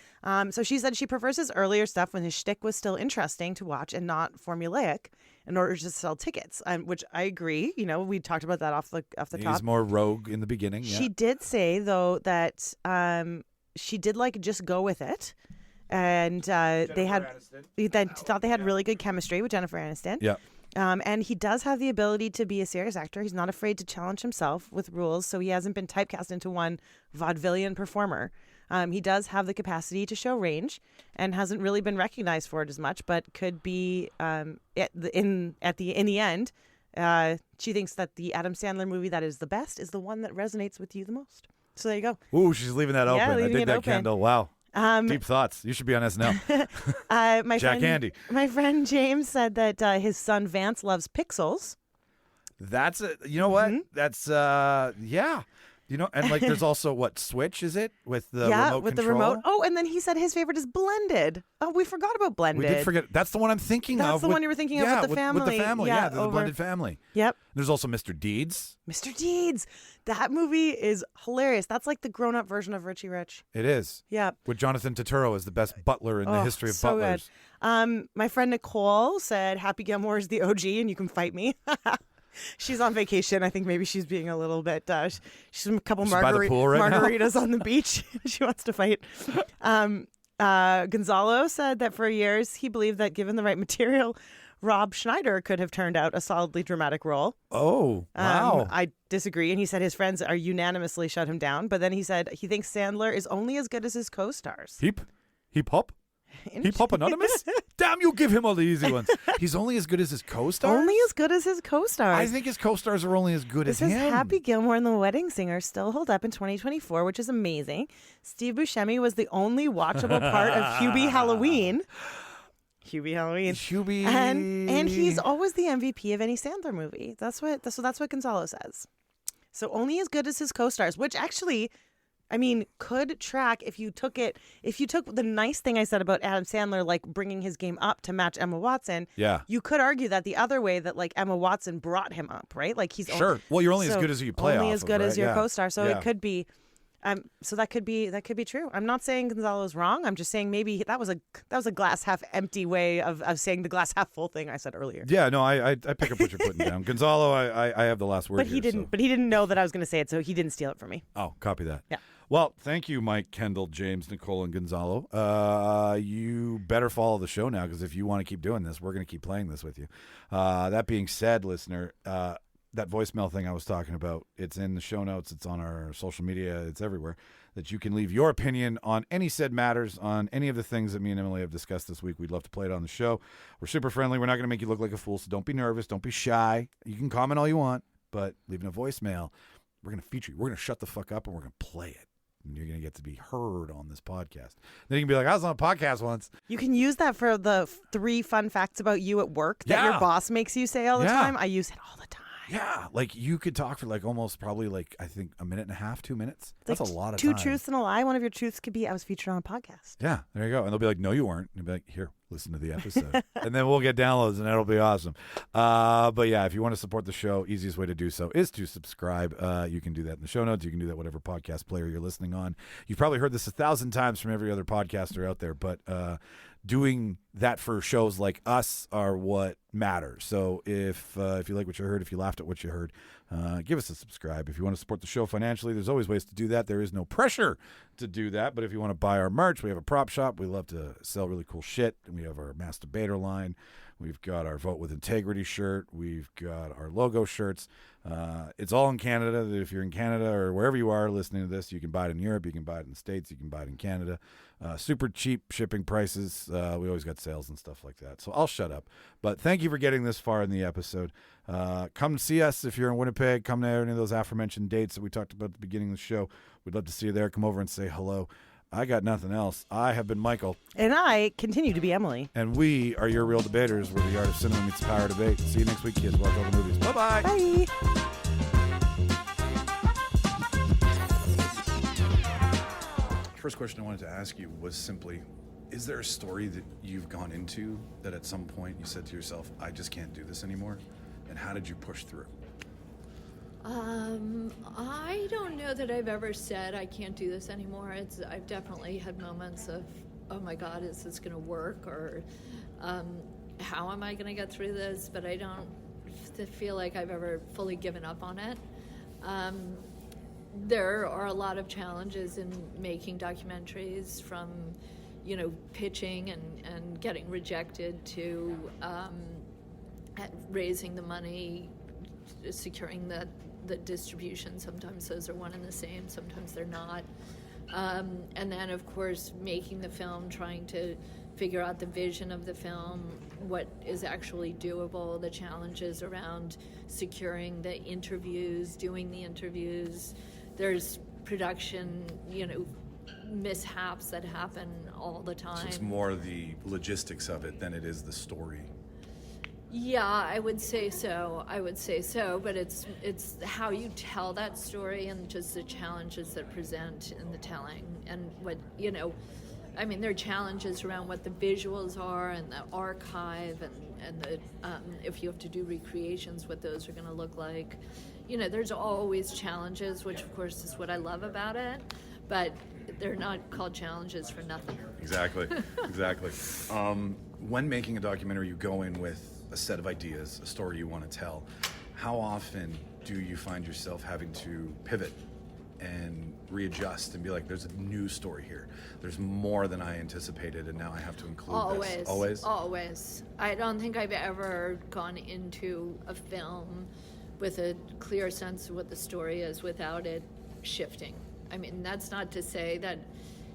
So she said she prefers his earlier stuff when his shtick was still interesting to watch and not formulaic in order to sell tickets, which I agree. You know, we talked about that off the top. He's more rogue in the beginning. Yeah. She did say, though, that she did just go with it. And thought they had really good chemistry with Jennifer Aniston. Yeah. And he does have the ability to be a serious actor. He's not afraid to challenge himself with rules, so he hasn't been typecast into one vaudevillian performer. He does have the capacity to show range and hasn't really been recognized for it as much, but could be in the end. She thinks that the Adam Sandler movie that is the best is the one that resonates with you the most. So there you go. Ooh, she's leaving that open. I dig that, Kendal. Wow. Deep thoughts. You should be on SNL. My friend James said that his son Vance loves Pixels. That's you know what? That's yeah. You know, and there's also Switch, is it? With the remote with control? The remote. Oh, and then he said his favorite is Blended. Oh, we forgot about Blended. We did forget. That's the one I'm thinking of. That's the one you were thinking of with the family. With the family, the Blended family. Yep. There's also Mr. Deeds. Mr. Deeds. That movie is hilarious. That's like the grown-up version of Richie Rich. It is. Yeah. With Jonathan Turturro as the best butler in the history of butlers. Good. My friend Nicole said Happy Gilmore is the OG and you can fight me. She's on vacation. I think maybe she's being a little bit. She's a couple margaritas on the beach. She wants to fight. Gonzalo said that for years he believed that given the right material, Rob Schneider could have turned out a solidly dramatic role. Oh, wow. I disagree. And he said his friends are unanimously shut him down. But then he said he thinks Sandler is only as good as his co-stars. Hip hop? Hip Hop Anonymous? Damn, you give him all the easy ones. He's only as good as his co-stars? Only as good as his co-stars. I think his co-stars are only as good as him. This is Happy Gilmore and the Wedding Singer still hold up in 2024, which is amazing. Steve Buscemi was the only watchable part of Hubie Halloween. And he's always the MVP of any Sandler movie. That's what Gonzalo says. So only as good as his co-stars, which actually, I mean, could track if you took the nice thing I said about Adam Sandler, like bringing his game up to match Emma Watson. Yeah. You could argue that the other way, that like Emma Watson brought him up, right? Like he's sure. Well, you're only as good as you play. Only as good as your right? co-star. So it could be. So that could be true. I'm not saying Gonzalo's wrong. I'm just saying maybe that was a glass half empty way of saying the glass half full thing I said earlier. Yeah, no, I pick up what you're putting down. Gonzalo, I have the last word. But he didn't know that I was going to say it, so he didn't steal it from me. Oh, copy that. Yeah. Well, thank you, Mike, Kendal, James, Nicole, and Gonzalo. You better follow the show now, because if you want to keep doing this, we're going to keep playing this with you. That being said, listener, that voicemail thing I was talking about, it's in the show notes. It's on our social media. It's everywhere, that you can leave your opinion on any said matters, on any of the things that me and Emily have discussed this week. We'd love to play it on the show. We're super friendly. We're not going to make you look like a fool, so don't be nervous. Don't be shy. You can comment all you want, but leaving a voicemail, we're going to feature you. We're going to shut the fuck up, and we're going to play it. And you're going to get to be heard on this podcast. Then you can be like, I was on a podcast once. You can use that for the 3 fun facts about you at work that your boss makes you say all the time. I use it all the time. Yeah, like you could talk for like almost probably like I think a minute and a half, 2 minutes. That's like a lot of time. 2 truths and a lie. One of your truths could be I was featured on a podcast. Yeah, there you go. And they'll be like, no, you weren't. And you'll be like, here, listen to the episode. And then we'll get downloads and that'll be awesome. But yeah, if you want to support the show, easiest way to do so is to subscribe. You can do that in the show notes. You can do that whatever podcast player you're listening on. You've probably heard this 1,000 times from every other podcaster out there, but doing that for shows like us are what matters. So if you like what you heard, if you laughed at what you heard, give us a subscribe. If you want to support the show financially, there's always ways to do that. There is no pressure to do that. But if you want to buy our merch, we have a prop shop. We love to sell really cool shit. And we have our masturbator line. We've got our Vote with Integrity shirt. We've got our logo shirts. It's all in Canada. If you're in Canada or wherever you are listening to this, you can buy it in Europe. You can buy it in the States. You can buy it in Canada. Super cheap shipping prices. We always got sales and stuff like that. So I'll shut up. But thank you for getting this far in the episode. Come see us if you're in Winnipeg. Come to any of those aforementioned dates that we talked about at the beginning of the show. We'd love to see you there. Come over and say hello. I got nothing else. I have been Michael. And I continue to be Emily. And we are your real debaters, where the art of cinema meets the power of debate. See you next week, kids. Watch all the movies. Bye-bye. Bye. First question I wanted to ask you was simply, is there a story that you've gone into that at some point you said to yourself, I just can't do this anymore? And how did you push through? I don't know that I've ever said I can't do this anymore. I've definitely had moments of, oh my God, is this going to work? Or how am I going to get through this? But I don't feel like I've ever fully given up on it. There are a lot of challenges in making documentaries, from, pitching and getting rejected to raising the money, securing the distribution. Sometimes those are one and the same, sometimes they're not. And then, of course, making the film, trying to figure out the vision of the film, what is actually doable, the challenges around securing the interviews, doing the interviews. There's production, mishaps that happen all the time. So it's more the logistics of it than it is the story. Yeah, I would say so, but it's how you tell that story and just the challenges that present in the telling, and what, there are challenges around what the visuals are and the archive and the if you have to do recreations, what those are going to look like. There's always challenges, which of course is what I love about it, but they're not called challenges for nothing. Exactly. When making a documentary, you go in with a set of ideas, a story you want to tell. How often do you find yourself having to pivot and readjust and be like, there's a new story here, there's more than I anticipated, and now I have to include this? Always? I don't think I've ever gone into a film with a clear sense of what the story is without it shifting. That's not to say that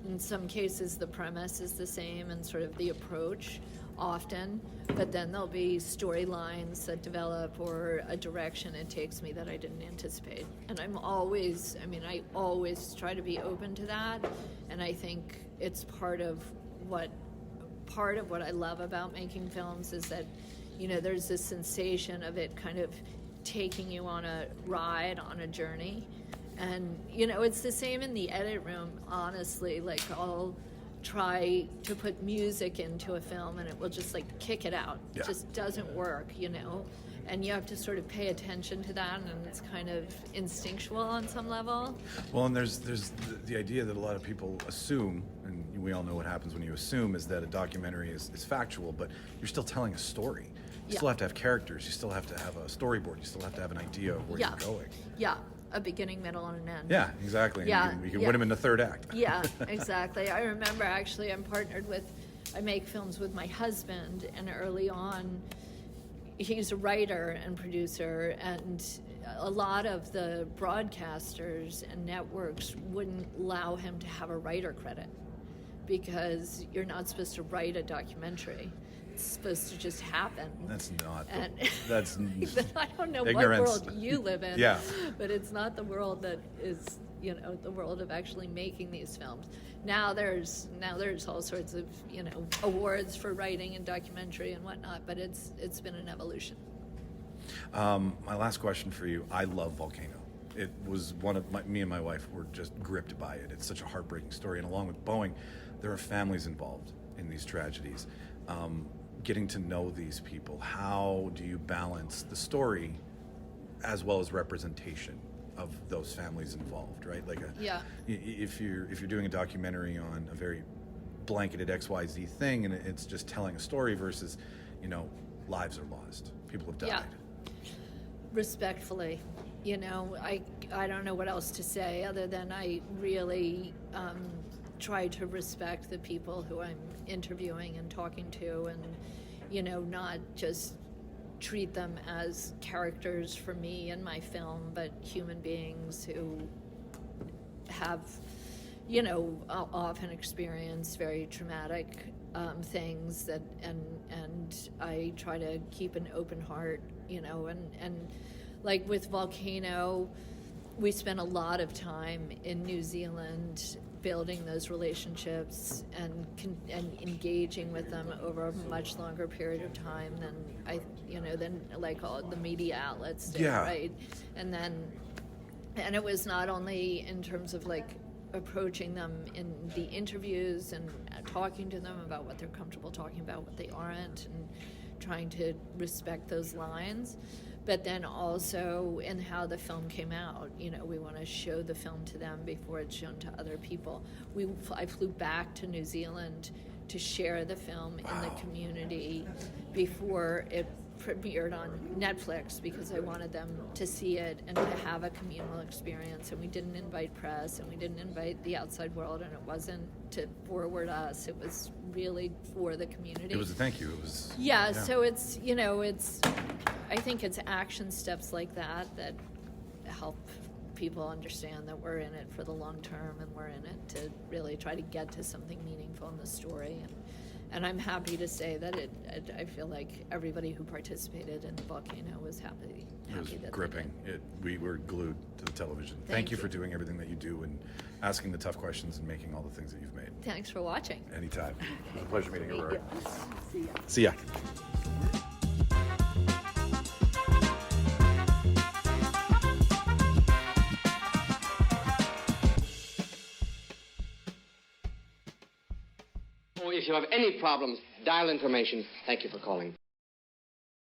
in some cases the premise is the same and sort of the approach often, but then there'll be storylines that develop or a direction it takes me that I didn't anticipate. And I always try to be open to that, and I think it's part of what I love about making films is that, there's this sensation of it kind of taking you on a ride, on a journey. And, it's the same in the edit room, honestly. Like, I'll try to put music into a film and it will just kick it out. Yeah. It just doesn't work, and you have to sort of pay attention to that, and it's kind of instinctual on some level. Well, and there's the idea that a lot of people assume, and we all know what happens when you assume, is that a documentary is factual, but you're still telling a story. You still have to have characters, you still have to have a storyboard, you still have to have an idea of where you're going. Yeah. A beginning, middle, and an end. Yeah, exactly. Yeah, you can win them in the third act. Yeah, exactly. I remember actually I make films with my husband, and early on, he's a writer and producer, and a lot of the broadcasters and networks wouldn't allow him to have a writer credit because you're not supposed to write a documentary. It's supposed to just happen. That's not. That's I don't know ignorance. What world you live in. Yeah. But it's not the world that is, the world of actually making these films. Now there's all sorts of, awards for writing and documentary and whatnot. But it's been an evolution. My last question for you. I love Volcano. It was me and my wife were just gripped by it. It's such a heartbreaking story, and along with Boeing, there are families involved in these tragedies. Getting to know these people, how do you balance the story as well as representation of those families involved, right? If you're doing a documentary on a very blanketed XYZ thing and it's just telling a story versus, lives are lost, people have died. Yeah. Respectfully, I don't know what else to say other than I really try to respect the people who I'm interviewing and talking to, and not just treat them as characters for me and my film, but human beings who have, often experience very traumatic things and I try to keep an open heart, and like with Volcano, we spent a lot of time in New Zealand building those relationships and engaging with them over a much longer period of time than like all the media outlets did, right? And it was not only in terms of like approaching them in the interviews and talking to them about what they're comfortable talking about, what they aren't, and trying to respect those lines, but then also in how the film came out. We want to show the film to them before it's shown to other people. I flew back to New Zealand to share the film in the community before it premiered on Netflix, because I wanted them to see it and to have a communal experience. And we didn't invite press, and we didn't invite the outside world, and it wasn't to forward us. It was really for the community. It was a thank you. It was So it's I think it's action steps like that help people understand that we're in it for the long term, and we're in it to really try to get to something meaningful in the story. And I'm happy to say that I feel like everybody who participated in the Volcano was happy. It was that gripping. We were glued to the television. Thank you for doing everything that you do and asking the tough questions and making all the things that you've made. Thanks for watching. Anytime. It was a pleasure meeting you, Rory. See ya. If you have any problems, dial information. Thank you for calling.